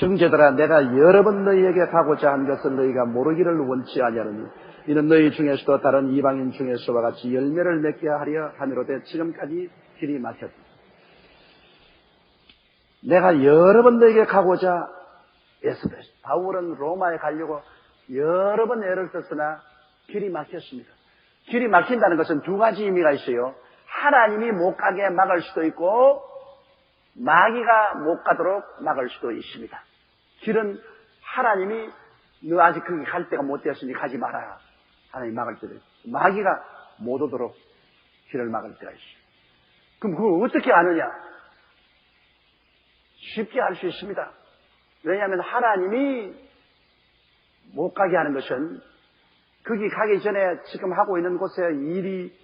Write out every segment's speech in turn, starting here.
형제들아, 내가 여러 번 너희에게 가고자 한 것을 너희가 모르기를 원치 아니하느니 이는 너희 중에서도 다른 이방인 중에서와 같이 열매를 맺게 하려 함이로되 지금까지 길이 막혔다. 내가 여러 번 너희에게 가고자 애쓰다. 바울은 로마에 가려고 여러 번 애를 썼으나 길이 막혔습니다. 길이 막힌다는 것은 두 가지 의미가 있어요. 하나님이 못 가게 막을 수도 있고 마귀가 못 가도록 막을 수도 있습니다. 길은 하나님이 너 아직 거기 갈 때가 못 되었으니 가지 마라. 하나님 막을 때도 있고 마귀가 못 오도록 길을 막을 때가 있어요. 그럼 그걸 어떻게 아느냐? 쉽게 알 수 있습니다. 왜냐하면 하나님이 못 가게 하는 것은 거기 가기 전에 지금 하고 있는 곳에 일이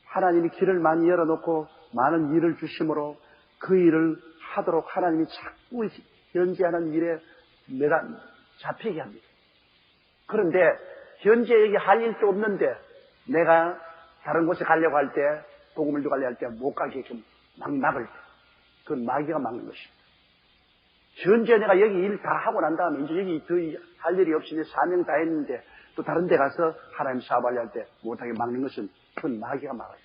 하나님이 길을 많이 열어놓고 많은 일을 주심으로 그 일을 하도록 하나님이 자꾸 현재 하는 일에 내가 잡히게 합니다. 그런데 현재 여기 할 일도 없는데 내가 다른 곳에 가려고 할 때 복음을 주가려 할 때 못 가게끔 막 막을 때 그건 마귀가 막는 것입니다. 현재 내가 여기 일 다 하고 난 다음에 이제 여기 더 할 일이 없이 내 사명 다 했는데 또 다른 데 가서 하나님 사업하려 할 때 못하게 막는 것은 그건 마귀가 막아요.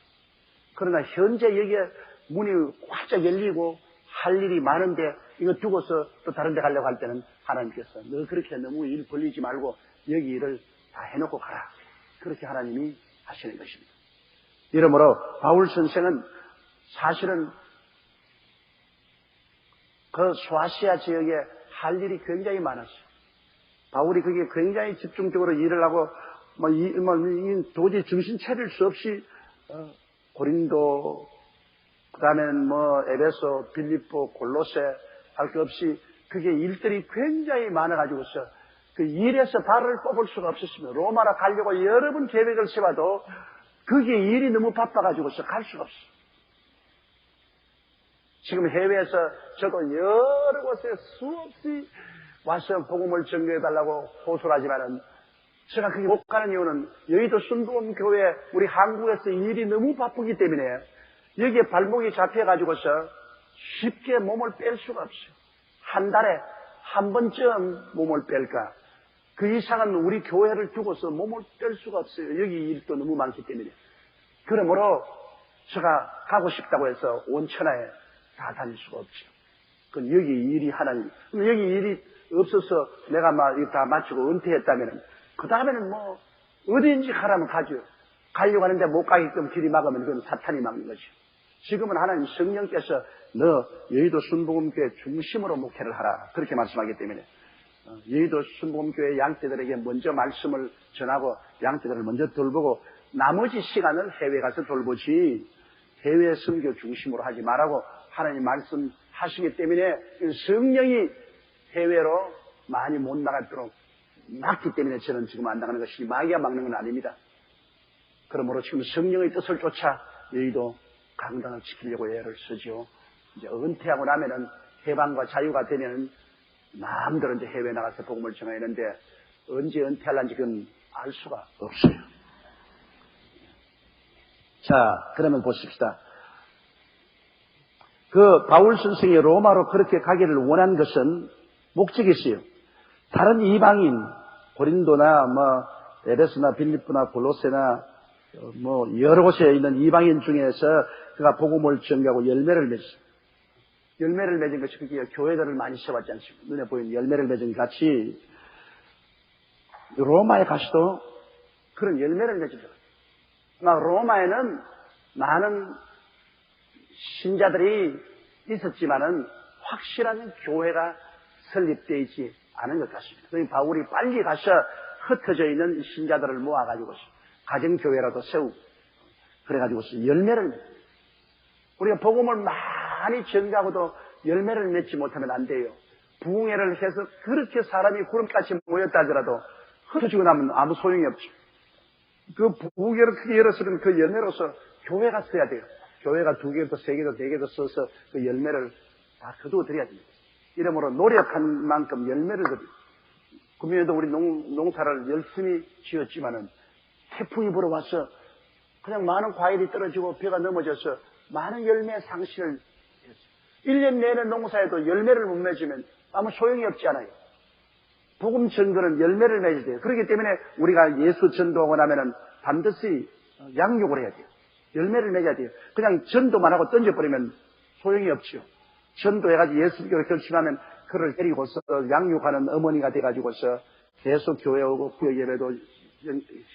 그러나 현재 여기에 문이 활짝 열리고 할 일이 많은데 이거 두고서 또 다른 데 가려고 할 때는 하나님께서 너 그렇게 너무 일 벌리지 말고 여기 일을 다 해놓고 가라. 그렇게 하나님이 하시는 것입니다. 이러므로 바울 선생은 사실은 그 소아시아 지역에 할 일이 굉장히 많았어요. 바울이 그게 굉장히 집중적으로 일을 하고 도저히 정신 차릴 수 없이 고린도 그 다음엔 에베소, 빌립보, 골로새 할 것 없이 그게 일들이 굉장히 많아가지고서 그 일에서 발을 뽑을 수가 없었습니다. 로마로 가려고 여러 번 계획을 세워도 그게 일이 너무 바빠가지고서 갈 수가 없어요. 지금 해외에서 저도 여러 곳에 수없이 와서 복음을 전개해달라고 호소를 하지만은 제가 그게 못 가는 이유는 여의도 순복음교회 우리 한국에서 일이 너무 바쁘기 때문에 여기에 발목이 잡혀가지고서 쉽게 몸을 뺄 수가 없어요. 한 달에 한 번쯤 몸을 뺄까. 그 이상은 우리 교회를 두고서 몸을 뺄 수가 없어요. 여기 일도 너무 많기 때문에. 그러므로 제가 가고 싶다고 해서 온 천하에 다 다닐 수가 없죠. 그건 여기 일이 하나님. 여기 일이 없어서 내가 막 다 마치고 은퇴했다면 그 다음에는 어디인지 가라면 가죠. 가려고 하는데 못 가게끔 길이 막으면 그건 사탄이 막는 거죠. 지금은 하나님 성령께서 너 여의도 순복음교회 중심으로 목회를 하라. 그렇게 말씀하기 때문에 여의도 순복음교회 양떼들에게 먼저 말씀을 전하고 양떼들을 먼저 돌보고 나머지 시간을 해외 가서 돌보지 해외 선교 중심으로 하지 말라고 하나님 말씀하시기 때문에 성령이 해외로 많이 못 나가도록 막기 때문에 저는 지금 안 나가는 것이 마귀가 막는 건 아닙니다. 그러므로 지금 성령의 뜻을 쫓아 여의도 강단을 지키려고 애를 쓰죠. 이제 은퇴하고 나면은 해방과 자유가 되면은 마음대로 이제 해외 나가서 복음을 전하는데 언제 은퇴할란지 그건 알 수가 없어요. 자, 그러면 보십시다. 그 바울 선생이 로마로 그렇게 가기를 원한 것은 목적이 있어요. 다른 이방인 고린도나 에베소나 빌립보나 골로새나 여러 곳에 있는 이방인 중에서 그가 복음을 전가하고 열매를 맺었어요. 열매를 맺은 것이 그게 교회들을 많이 세웠지 않습니까? 눈에 보이는 열매를 맺은 같이 로마에 가서도 그런 열매를 맺었어요. 로마에는 많은 신자들이 있었지만은 확실한 교회가 설립되어 있지 않은 것 같습니다. 그러니 바울이 빨리 가서 흩어져 있는 신자들을 모아가지고 가정교회라도 세우고 그래가지고서 열매를 맺어요. 우리가 복음을 많이 전가하고도 열매를 맺지 못하면 안 돼요. 부흥회를 해서 그렇게 사람이 구름같이 모였다 하더라도 흩어지고 나면 아무 소용이 없죠. 그 부흥회를 크게 열었으면 그 열매로서 교회가 써야 돼요. 교회가 2개도 3개도 4개도 써서 그 열매를 다 거두어 드려야 됩니다. 이러므로 노력한 만큼 열매를 거두어. 금년에도 우리 농사를 열심히 지었지만은 태풍이 불어와서 그냥 많은 과일이 떨어지고 벼가 넘어져서 많은 열매 상실을 했어요. 1년 내내 농사에도 열매를 못 맺으면 아무 소용이 없지 않아요. 복음 전도는 열매를 맺어야 돼요. 그렇기 때문에 우리가 예수 전도하고 나면은 반드시 양육을 해야 돼요. 열매를 맺어야 돼요. 그냥 전도만 하고 던져버리면 소용이 없지요. 전도해가지고 예수 믿기로 결심하면 그를 데리고서 양육하는 어머니가 돼가지고서 계속 교회 오고 구역 예배도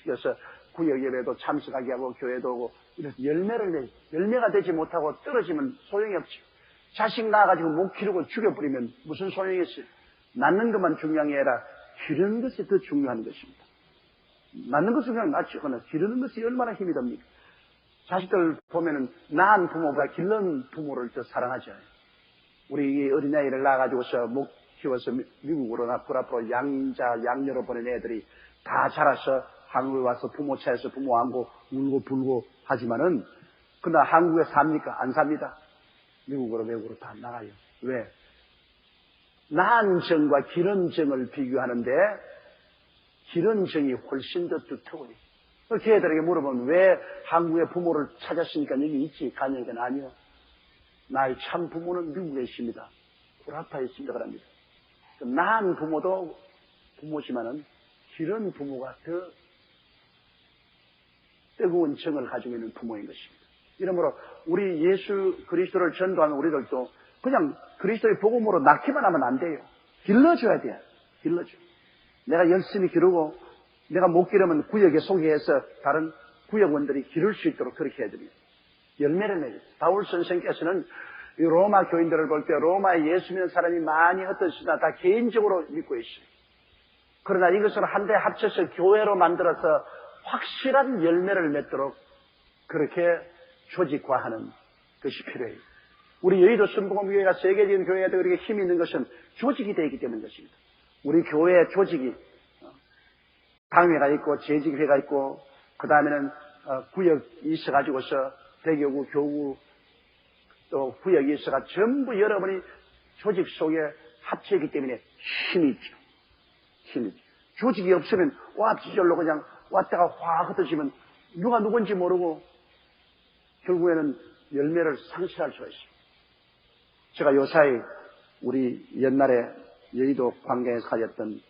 시켜서 구역 예배도 참석하게 하고 교회도 오고 이래서 열매가 되지 못하고 떨어지면 소용이 없죠. 자식 낳아가지고 못 기르고 죽여버리면 무슨 소용이 있어요. 낳는 것만 중요한 게 아니라 기르는 것이 더 중요한 것입니다. 낳는 것은 그냥 낳죠. 그러나 기르는 것이 얼마나 힘이 듭니까? 자식들 보면은 낳은 부모보다 기른 부모를 더 사랑하죠. 우리 어린아이를 낳아가지고서 목 키워서 미국으로나 앞으로 양녀로 보낸 애들이 다 자라서 한국에 와서 부모 차에서 부모 안고 울고 불고 하지만은 그러나 한국에 삽니까? 안 삽니다. 미국으로 외국으로 다 나가요. 왜? 낳은 정과 기른 정을 비교하는데 기른 정이 훨씬 더 두터워요. 걔들에게 물어보면 왜 한국의 부모를 찾았으니까 여기 있지? 가냐니까 아니요. 나의 참 부모는 미국에 있습니다. 구라파에 있습니다. 그럽니다. 낳은 부모도 부모지만은 기른 부모가 더 뜨거운 정을 가지고 있는 부모인 것입니다. 이러므로 우리 예수 그리스도를 전도하는 우리들도 그냥 그리스도의 복음으로 낳기만 하면 안 돼요. 길러줘야 돼요. 길러줘. 내가 열심히 기르고 내가 못 기르면 구역에 소개해서 다른 구역원들이 기를 수 있도록 그렇게 해야 됩니다. 열매를 내요. 바울 선생께서는 이 로마 교인들을 볼 때 로마에 예수 믿는 사람이 많이 흩어지나 다 개인적으로 믿고 있어요. 그러나 이것을 한데 합쳐서 교회로 만들어서 확실한 열매를 맺도록 그렇게 조직화하는 것이 필요해요. 우리 여의도 순복음교회가 세계적인 교회가 되고 그렇게 힘이 있는 것은 조직이 되기 때문인 것입니다. 우리 교회 조직이 당회가 있고 재직회가 있고 그 다음에는 구역이 있어가지고서 대교구, 교구 또 구역이 있어가 전부 여러분이 조직 속에 합쳐있기 때문에 힘이 있죠. 힘이 있죠. 조직이 없으면 지절로 그냥 왔다가 확 흩어지면 누가 누군지 모르고 결국에는 열매를 상실할 수가 있습니다. 제가 요사이 우리 옛날에 여의도 광장에서 가졌던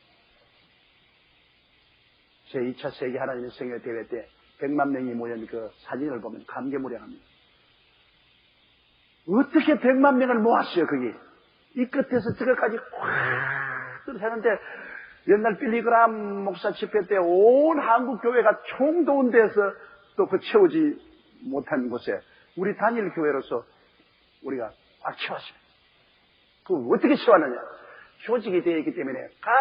제2차 세계 하나님의 성회 대회 때 100만 명이 모인 그 사진을 보면 감개무량합니다. 어떻게 100만 명을 모았어요, 거기? 이 끝에서 저기까지 꽉 들어서는데 옛날 빌리그람 목사 집회 때 온 한국 교회가 총동원 돼서 또 그 채우지 못한 곳에 우리 단일 교회로서 우리가 꽉 채웠습니다. 그 어떻게 채웠느냐? 조직이 되어 있기 때문에 각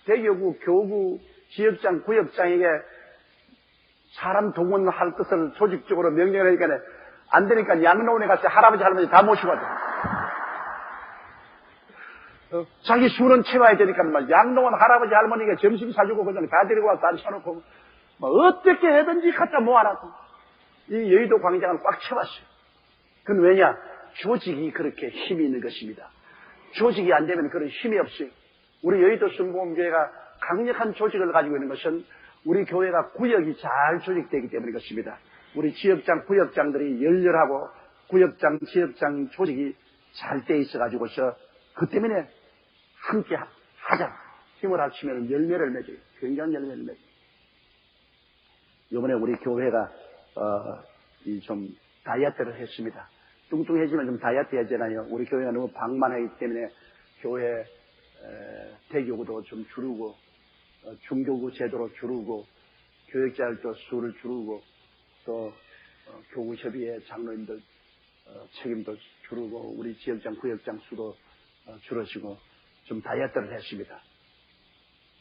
대교구, 교구, 지역장, 구역장에게 사람 동원할 것을 조직적으로 명령을 하니까 안 되니까 양로원에 가서 할아버지, 할머니 다 모시고 왔다. 자기 수는 채워야 되니까 양로원 할아버지, 할머니가 점심 사주고 그냥 다 데리고 와서 앉혀놓고 어떻게 해든지 갖다 모아놨고 이 여의도 광장을 꽉 채웠어요. 그건 왜냐? 조직이 그렇게 힘이 있는 것입니다. 조직이 안 되면 그런 힘이 없어요. 우리 여의도 순복음교회가 강력한 조직을 가지고 있는 것은 우리 교회가 구역이 잘 조직되기 때문인 것입니다. 우리 지역장, 구역장들이 열렬하고 구역장, 지역장 조직이 잘 돼 있어가지고서 그 때문에 함께 하자. 힘을 합치면 열매를 맺어요. 굉장한 열매를 맺어요. 이번에 우리 교회가 좀 다이어트를 했습니다. 뚱뚱해지면 좀 다이어트 해야잖아요. 우리 교회가 너무 방만하기 때문에 교회 대교구도 좀 줄이고 중교구 제도로 줄이고 교역자들도 수를 줄이고 또 교구협의회 장로님들 책임도 줄이고 우리 지역장 구역장 수도 줄어지고 좀 다이어트를 했습니다.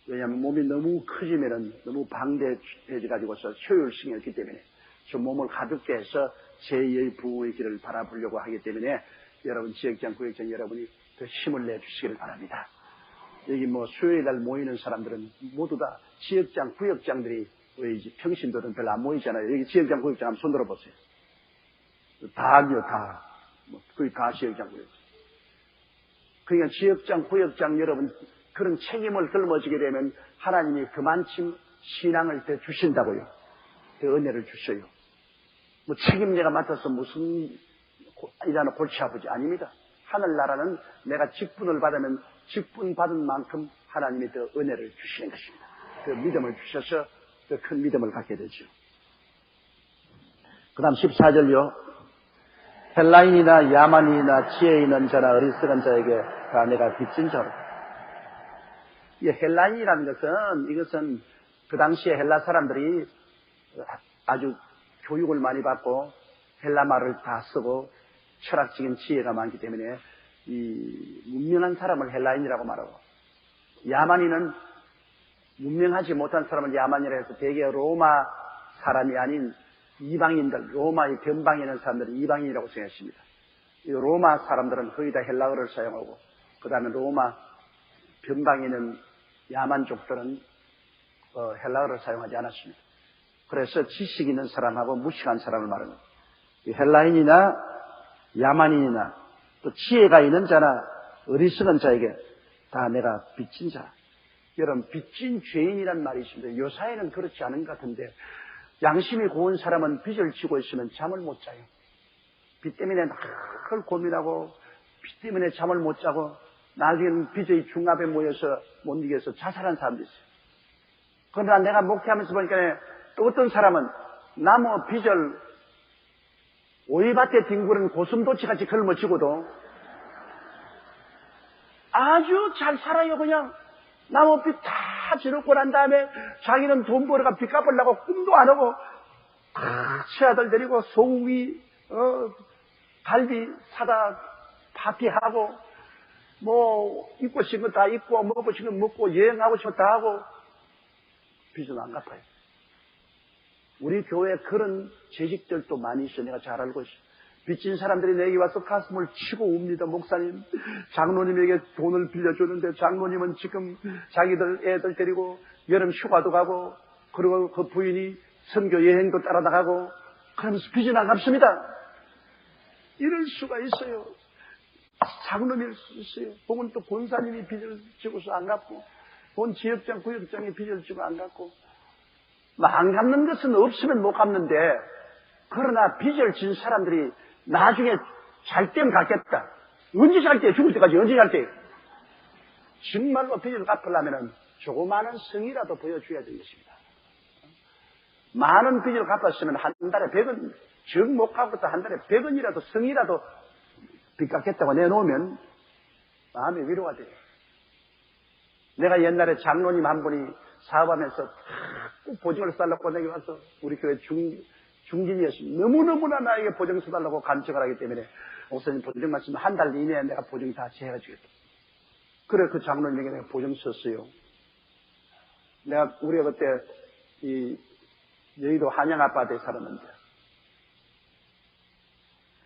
왜냐하면 몸이 너무 커지면은 너무 방대해져 가지고서 효율성이 없기 때문에 좀 몸을 가볍게 해서 제2의 부의 길을 바라보려고 하기 때문에 여러분 지역장 구역장 여러분이 더 힘을 내주시기를 바랍니다. 여기 수요일날 모이는 사람들은 모두 다 지역장 구역장들이 왜 이제 평신도는 별로 안 모이잖아요. 여기 지역장 구역장 한번 손 들어보세요. 다요 다. 거의 다 지역장 구역장. 그러니까 지역장 구역장 여러분 그런 책임을 짊어지게 되면 하나님이 그만큼 신앙을 더 주신다고요. 더 은혜를 주셔요. 책임자가 맡아서 무슨 일하나 골치 아프지 아닙니다. 하늘나라는 내가 직분을 받으면 직분 받은 만큼 하나님이 더 은혜를 주시는 것입니다. 그 믿음을 주셔서 더 큰 믿음을 갖게 되죠. 그 다음 14절요. 헬라인이나 야만인이나 지혜 있는 자나 어리석은 자에게 다 내가 빚진 자로. 이 헬라인이라는 것은 이것은 그 당시에 헬라 사람들이 아주 교육을 많이 받고 헬라 말을 다 쓰고 철학적인 지혜가 많기 때문에 이 문명한 사람을 헬라인이라고 말하고, 야만인은 문명하지 못한 사람을 야만이라 해서 대개 로마 사람이 아닌 이방인들, 로마의 변방에 있는 사람들은 이방인이라고 생각했습니다. 이 로마 사람들은 거의 다 헬라어를 사용하고, 그 다음에 로마 변방에 있는 야만족들은 헬라어를 사용하지 않았습니다. 그래서 지식 있는 사람하고 무식한 사람을 말하는, 헬라인이나 야만인이나 또 지혜가 있는 자나 어리석은 자에게 다 내가 빚진 자. 여러분, 빚진 죄인이란 말이 있습니다. 요사이는 그렇지 않은 것 같은데, 양심이 고운 사람은 빚을 지고 있으면 잠을 못 자요. 빚 때문에 늘 고민하고, 빚 때문에 잠을 못 자고, 나중에는 빚의 중압에 모여서 못 이겨서 자살한 사람도 있어요. 그러나 내가 목회하면서 보니까 또 어떤 사람은 나무 빚을 오이밭에 뒹구는 고슴도치같이 걸머쥐고도 아주 잘 살아요. 그냥 나무빚 다 지르고 난 다음에 자기는 돈 벌어가 빚 갚으려고 꿈도 안 하고 치아들 데리고 소고기 갈비 사다 파티하고 뭐 입고 싶은 거 다 입고 먹고 싶은 거 먹고 여행하고 싶은 거 다 하고 빚은 안 갚아요. 우리 교회에 그런 재직들도 많이 있어요. 내가 잘 알고 있어요. 빚진 사람들이 내게 와서 가슴을 치고 웁니다. 목사님, 장로님에게 돈을 빌려주는데 장로님은 지금 자기들 애들 데리고 여름 휴가도 가고, 그리고 그 부인이 선교 여행도 따라 나가고, 그러면서 빚은 안 갚습니다. 이럴 수가 있어요. 장로님일 수 있어요. 혹은 또 권사님이 빚을 지고서 안 갚고, 본 지역장, 구역장이 빚을 지고 안 갚고, 안 갚는 것은 없으면 못 갚는데, 그러나 빚을 진 사람들이 나중에 잘 때면 갚겠다. 언제 잘 때? 죽을 때까지 언제 잘 때? 정말로 빚을 갚으려면 조그마한 성이라도 보여줘야 되는 것입니다. 많은 빚을 갚았으면 한 달에 100원, 정 못 갚았다 한 달에 100원이라도 성이라도 빚 갚겠다고 내놓으면 마음의 위로가 돼요. 내가 옛날에 장로님 한 분이 사업하면서 꼭 보증을 써달라고 내게 와서 우리 교회 중진이었습니다. 너무너무나 나에게 보증 써달라고 간청을 하기 때문에 목사님 보증 말씀 한 달 이내에 내가 보증 다 해가지겠다. 그래 그 장로님에게 내가 보증 썼어요. 우리가 그때 이 여의도 한양 아파트에 살았는데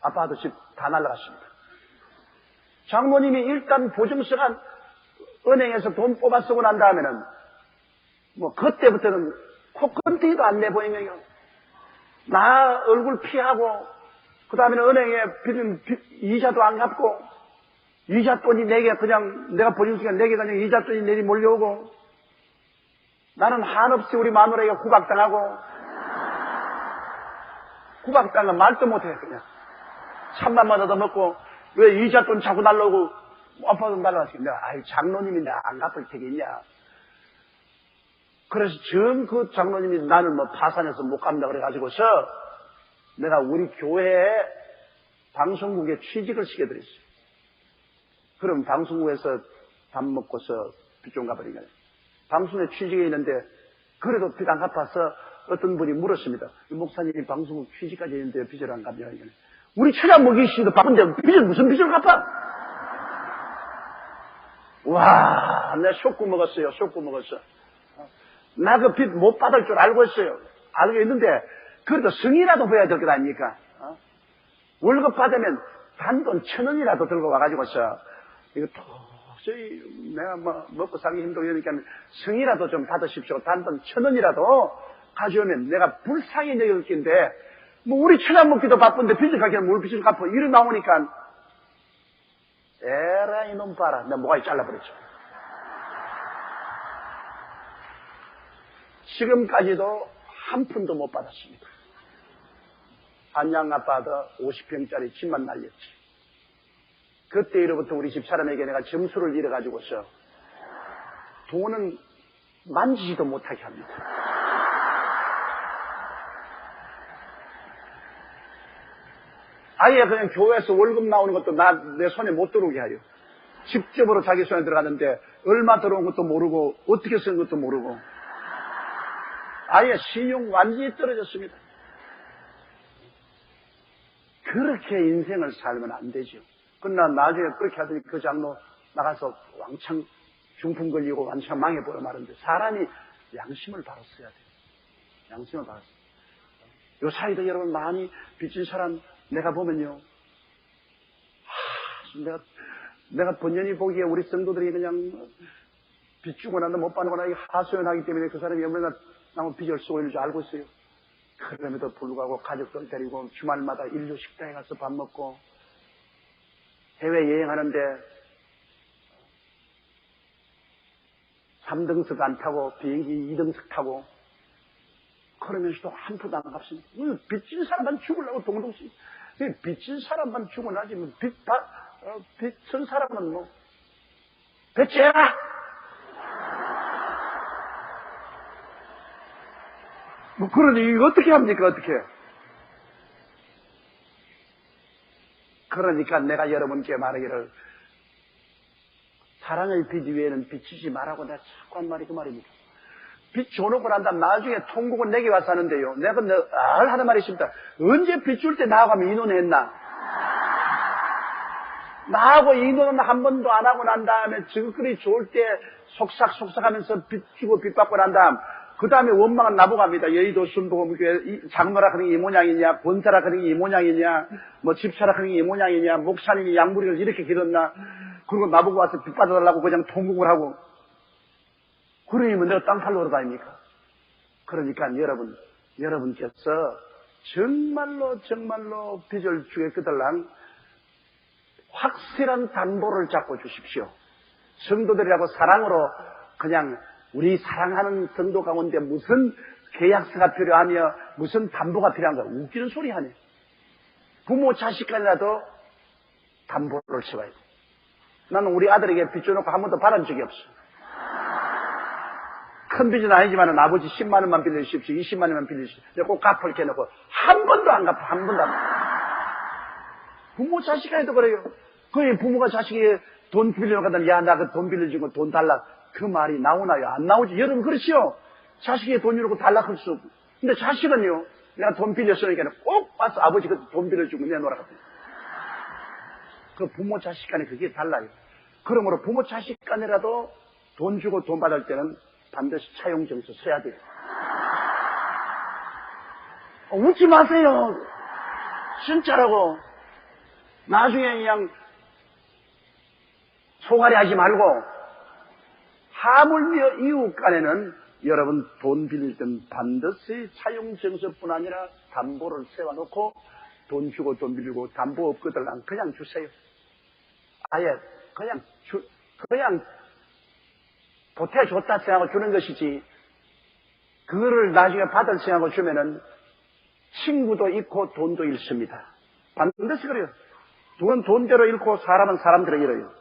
아파트 집 다 날라갔습니다. 장모님이 일단 보증서가 은행에서 돈 뽑아 쓰고 난 다음에는 뭐 그때부터는 코컨티도 안 내보이면 나 얼굴 피하고, 그 다음에는 은행에 이자도 안 갚고, 이자 돈이 내게 그냥 내가 보증서가 내게 그냥 이자 돈이 내리 몰려오고, 나는 한없이 우리 마누라에게 구박당하고, 구박당한 말도 못해 그냥 찬밥만 얻어먹고, 왜 이자 돈 자꾸 날라오고 아파도 날라왔어. 내가 장로님이 나 안 갚을 테겠냐. 그래서 그 장로님이 나는 뭐 파산해서 못 갚는다 그래가지고서 내가 우리 교회에 방송국에 취직을 시켜드렸어요. 그럼 방송국에서 밥 먹고서 빚 좀 갚으니까 방송에 취직해 있는데 그래도 빚 안 갚아서 어떤 분이 물었습니다. 목사님이 방송국 취직까지 했는데 빚을 안 갚냐. 우리 처자 먹이시기도 바쁜데 빚을 무슨 빚을 갚아? 와, 내가 쇼크 먹었어요. 쇼크 먹었어. 나 그 빚 못 받을 줄 알고 있어요. 알고 있는데 그래도 성이라도 보여야 될 것 아닙니까? 월급 받으면 단돈 1,000원이라도 들고 와가지고서 이거 도저히 내가 뭐 먹고 살기 힘들고 이러니까 성이라도 좀 받으십시오. 단돈 1,000원이라도 가져오면 내가 불쌍히 여길 텐데 뭐 우리 처자 먹기도 바쁜데 빚을 갚기는 뭘 빚을 갚아. 이래 나오니까 에라 이놈 봐라. 내가 모가지 잘라버렸죠. 지금까지도 한 푼도 못 받았습니다. 한양 아파트 50평짜리 집만 날렸지. 그때 이로부터 우리 집사람에게 내가 점수를 잃어가지고서 돈은 만지지도 못하게 합니다. 아예 그냥 교회에서 월급 나오는 것도 내 손에 못 들어오게 하요. 직접으로 자기 손에 들어가는데 얼마 들어온 것도 모르고 어떻게 쓴 것도 모르고 아예 신용 완전히 떨어졌습니다. 그렇게 인생을 살면 안 되죠. 그러나 나중에 그렇게 하더니 그 장로 나가서 왕창 중풍 걸리고 완창 망해버려 말는데 사람이 양심을 바로 써야 돼요. 양심을 바로 써야 돼요. 요 사이도 여러분 많이 빚진 사람 내가 보면요. 내가 번연히 보기에 우리 성도들이 그냥 빚 주고 나도 못 받거나 하소연하기 때문에 그 사람이 얼마나 남은 빚을 쓰고 있는 줄 알고 있어요. 그럼에도 불구하고 가족들 데리고 주말마다 인류 식당에 가서 밥 먹고 해외 여행하는데 3등석 안 타고 비행기 2등석 타고 그러면서도 한 푼도 안 갚습니다. 빚진 사람만 죽으려고 동동씩 빚진 사람만 죽어나지 뭐 빚진 사람은 뭐 배째라 뭐 그러니 이거 어떻게 합니까 어떻게? 그러니까 내가 여러분께 말하기를 사랑의 빚 위에는 빚지지 말라고 내가 자꾸 한 말이 그 말입니다. 빚 줘놓고 난 다음 나중에 통곡은 내게 와서 하는데요. 내가 하는 말이 있습니다. 언제 빚 줄 때 나하고 이혼했나? 나하고 이혼은 한 번도 안 하고 난 다음에 지극히 좋을 때 속삭하면서 빚 주고 빚 받고 난 다음 그 다음에 원망은 나보고 합니다. 여의도 순복음교회 장로라 그런 게 이 모양이냐, 권사라 그런 게 이 모양이냐, 뭐 집사라 그런 게 이 모양이냐, 목사님이 양부리를 이렇게 길었나, 그리고 나보고 와서 빚 받아달라고 그냥 통곡을 하고, 그러면 내가 땅 팔러 돌아다닙니까? 그러니까 여러분께서 정말로 빚을 주겠거들랑 확실한 담보를 잡고 주십시오. 성도들이라고 사랑으로 그냥 우리 사랑하는 성도 가운데 무슨 계약서가 필요하며 무슨 담보가 필요한가 웃기는 소리 하네. 부모 자식 간이라도 담보를 세워야 돼. 나는 우리 아들에게 빚 줘놓고 한 번도 받은 적이 없어. 큰 빚은 아니지만 아버지 10만 원만 빌려주십시오. 20만 원만 빌려주십시오. 내가 꼭 갚을게 해놓고 한 번도 안 갚아. 한 번도 안 갚아. 부모 자식 간에도 그래요. 그 부모가 자식이 돈 빌려가다 야 나 그 돈 빌려준 거 돈 달라. 그 말이 나오나요? 안 나오지. 여러분 그렇지요. 자식이 돈 주려고 달라 그럴 수 없고. 근데 자식은요. 내가 돈 빌렸으니까 꼭 와서 아버지 그 돈 빌려주고 내놓으라 그래. 그 부모 자식 간에 그게 달라요. 그러므로 부모 자식 간이라도 돈 주고 돈 받을 때는 반드시 차용증서 써야 돼요. 웃지 마세요. 진짜라고. 나중에 그냥 소갈이 하지 말고 하물며 이웃 간에는 여러분 돈 빌릴 땐 반드시 차용증서뿐 아니라 담보를 세워놓고 돈 주고 돈 빌리고 담보 없거든 그냥 주세요. 아예 그냥 보태줬다 생각하고 주는 것이지 그거를 나중에 받을 생각하고 주면은 친구도 잃고 돈도 잃습니다. 반드시 그래요. 돈은 돈대로 잃고 사람은 사람대로 잃어요.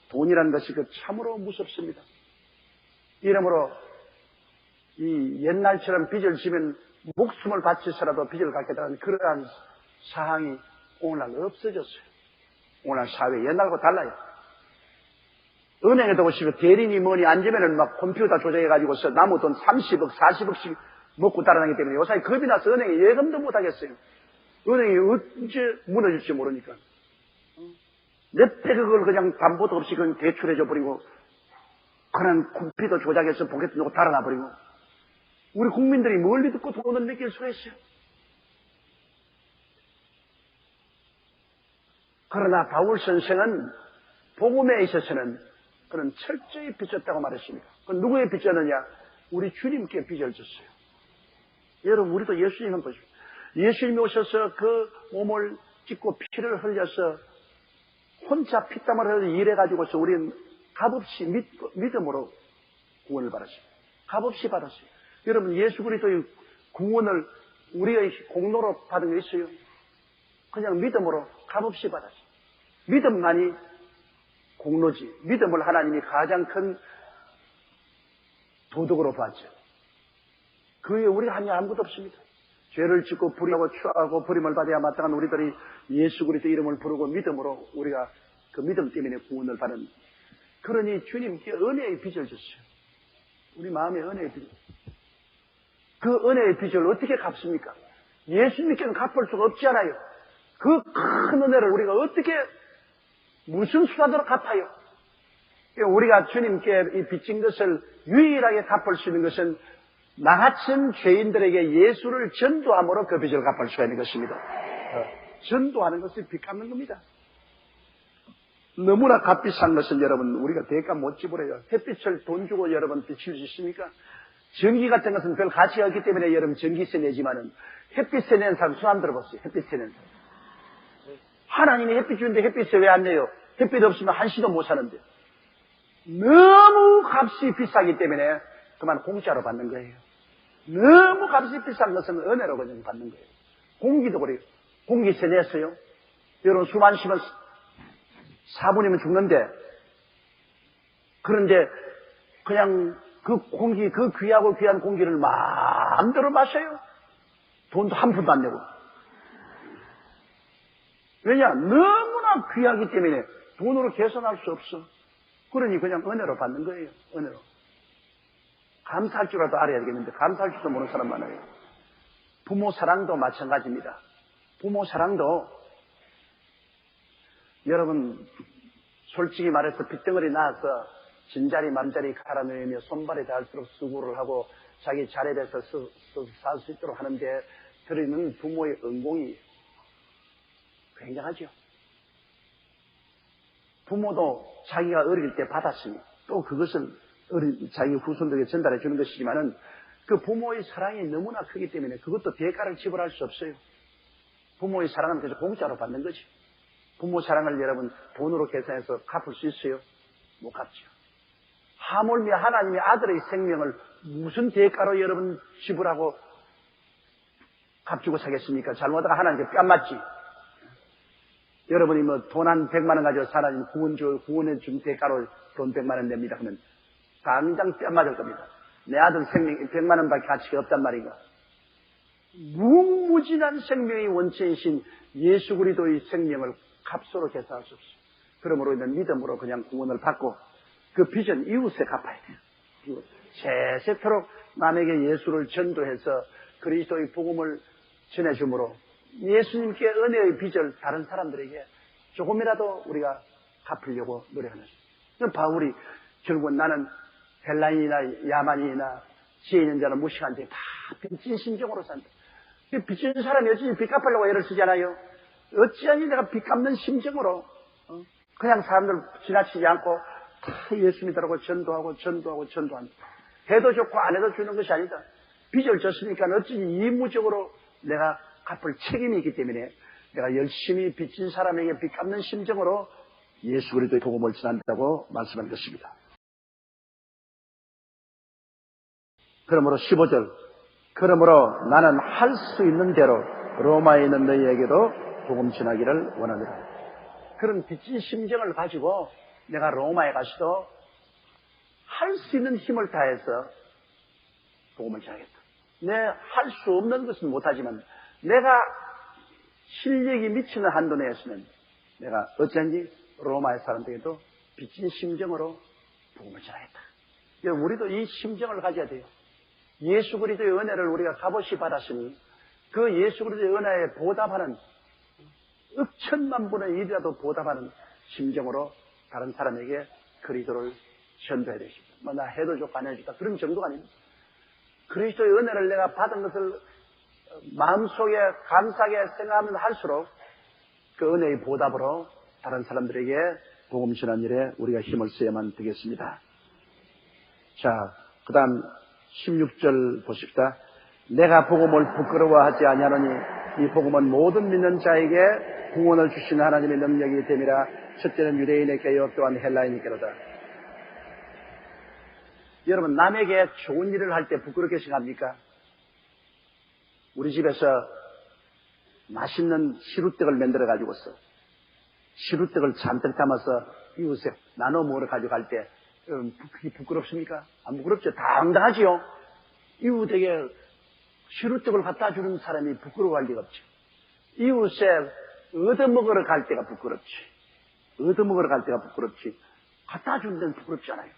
돈이라는 것이 그 참으로 무섭습니다. 이러므로 이 옛날처럼 빚을 지면 목숨을 바치서라도 빚을 갚겠다는 그러한 사항이 오늘날 없어졌어요. 오늘날 사회 옛날과 달라요. 은행에도 보시면 대리니 뭐니 앉으면은 막 컴퓨터 조작해가지고서 나무 돈 30억, 40억씩 먹고 달아나기 때문에 요새 겁이 나서 은행에 예금도 못 하겠어요. 은행이 언제 무너질지 모르니까. 몇 배 그걸 그냥 담보도 없이 그냥 대출해줘 버리고, 그런 컴퓨터 조작해서 포켓 놓고 달아나 버리고, 우리 국민들이 뭘 믿고 돈을 맡길 수가 있어요. 그러나 바울 선생은 복음에 있어서는 그는 철저히 빚졌다고 말했습니다. 그건 누구에 빚졌느냐? 우리 주님께 빚을 졌어요. 여러분, 우리도 예수님 한번 보십시오. 예수님이 오셔서 그 몸을 찢고 피를 흘려서 혼자 피땀을 흘려 일해가지고서 우리는 값없이 믿음으로 구원을 받았습니다. 값없이 받았어요. 여러분, 예수 그리스도의 구원을 우리의 공로로 받은 게 있어요? 그냥 믿음으로 값없이 받았어요. 믿음만이 공로지. 믿음을 하나님이 가장 큰 도덕으로 봤죠. 그 외에 우리가 한 일 아무것도 없습니다. 죄를 짓고 불의하고 추하고 버림을 받아야 마땅한 우리들이 예수 그리스도 이름을 부르고 믿음으로 우리가 그 믿음 때문에 구원을 받은, 그러니 주님께 은혜의 빚을 줬어요. 우리 마음에 은혜의 빚. 그 은혜의 빚을 어떻게 갚습니까? 예수님께는 갚을 수가 없지 않아요. 그 큰 은혜를 우리가 어떻게, 무슨 수단으로 갚아요? 우리가 주님께 이 빚진 것을 유일하게 갚을 수 있는 것은 나 같은 죄인들에게 예수를 전도함으로 그 빚을 갚을 수가 있는 것입니다. 전도하는 것이 빚 갚는 겁니다. 너무나 값비싼 것은 여러분 우리가 대가 못 지불해요. 햇빛을 돈 주고 여러분 비칠 수 있습니까? 전기 같은 것은 별 가치가 없기 때문에 여러분 전기세 내지만은 햇빛세 내는 사람 손 안 들어봤어요. 햇빛세 내는 사람. 하나님이 햇빛 주는데 햇빛세 왜 안 내요? 햇빛 없으면 한시도 못 사는데. 너무 값이 비싸기 때문에 그만 공짜로 받는 거예요. 너무 값이 비싼 것은 은혜로 그냥 받는 거예요. 공기도 그래요. 공기세 냈어요. 여러분 숨 안 쉬면 4분이면 죽는데, 그런데 그냥 그 공기, 그 귀하고 귀한 공기를 마음대로 마셔요. 돈도 한 푼도 안 내고. 왜냐? 너무나 귀하기 때문에 돈으로 계산할 수 없어. 그러니 그냥 은혜로 받는 거예요. 은혜로. 감사할 줄라도 알아야 되겠는데 감사할 줄도 모르는 사람 많아요. 부모 사랑도 마찬가지입니다. 부모 사랑도 여러분 솔직히 말해서 빗덩어리 낳아서 진자리 만자리 갈아내며 손발에 닿을수록 수고를 하고 자기 자립에서 살 수 있도록 하는데 들어있는 부모의 은공이 굉장하죠. 부모도 자기가 어릴 때 받았으니 또 그것을 자기 후손들에게 전달해 주는 것이지만은 그 부모의 사랑이 너무나 크기 때문에 그것도 대가를 지불할 수 없어요. 부모의 사랑은 그래서 공짜로 받는 거지. 부모 사랑을 여러분 돈으로 계산해서 갚을 수 있어요? 못 갚죠. 하물며 하나님의 아들의 생명을 무슨 대가로 여러분 지불하고 값주고 사겠습니까? 잘못하다가 하나님께 뺨 맞지. 여러분이 뭐 돈 한 100만 원 가지고 하나님 구원해 준 대가로 돈 100만 원 냅니다. 그러면 당장 뺨 맞을 겁니다. 내 아들 생명 100만 원밖에 가치가 없단 말인가. 무궁무진한 생명의 원체이신 예수 그리스도의 생명을 값으로 계산할 수 없어요. 그러므로 있는 믿음으로 그냥 구원을 받고 그 빚은 이웃에 갚아야 돼요. 세세토록 남에게 예수를 전도해서 그리스도의 복음을 전해주므로 예수님께 은혜의 빚을 다른 사람들에게 조금이라도 우리가 갚으려고 노력하는 것입니다. 바울이 결국은 나는 헬라인이나 야만인이나 지혜 있는 자는 무식한데 다 빚진 심정으로 산다. 빚진 사람이 어찌 빚 갚으려고 애를 쓰잖아요. 어찌하니 내가 빚 갚는 심정으로 그냥 사람들 지나치지 않고 다 예수 믿으라고 전도하고 전도한다. 해도 좋고 안 해도 주는 것이 아니다. 빚을 졌으니까 어찌 이무적으로 내가 갚을 책임이 있기 때문에 내가 열심히 빚진 사람에게 빚 갚는 심정으로 예수 그리스도의 복음을 전한다고 말씀한 것입니다. 그러므로 15절, 그러므로 나는 할 수 있는 대로 로마에 있는 너희에게도 복음 전하기를 원하노라. 그런 빚진 심정을 가지고 내가 로마에 가서도 할 수 있는 힘을 다해서 복음을 전하겠다. 내 할 수 없는 것은 못하지만 내가 실력이 미치는 한도 내에서는 내가 어쩐지 로마의 사람들에게도 빚진 심정으로 복음을 전하겠다. 우리도 이 심정을 가져야 돼요. 예수 그리스도의 은혜를 우리가 값없이 받았으니 그 예수 그리스도의 은혜에 보답하는 억천만 분의 1이라도 보답하는 심정으로 다른 사람에게 그리스도를 전도해야 되십니다. 뭐 나 해도 좋고 안 해도 좋다 그런 정도가 아닙니다. 그리스도의 은혜를 내가 받은 것을 마음속에 감사하게 생각하면 할수록 그 은혜의 보답으로 다른 사람들에게 복음 전한 일에 우리가 힘을 써야만 되겠습니다. 자, 그 다음 16절 보십시다. 내가 복음을 부끄러워하지 아니하노니 이 복음은 모든 믿는 자에게 구원을 주시는 하나님의 능력이 됨이라. 첫째는 유대인에게요 또한 헬라인에게로다. 여러분 남에게 좋은 일을 할 때 부끄럽게 생각합니까? 우리 집에서 맛있는 시루떡을 만들어 가지고서 시루떡을 잔뜩 담아서 이웃에 나눠 먹으러 가져갈 때 그게 부끄럽습니까? 안 부끄럽죠. 당당하지요. 이웃에게 시루떡을 갖다 주는 사람이 부끄러워할 리가 없죠. 이웃에 얻어먹으러 갈 때가 부끄럽지. 얻어먹으러 갈 때가 부끄럽지. 갖다 주는 데는 부끄럽지 않아요.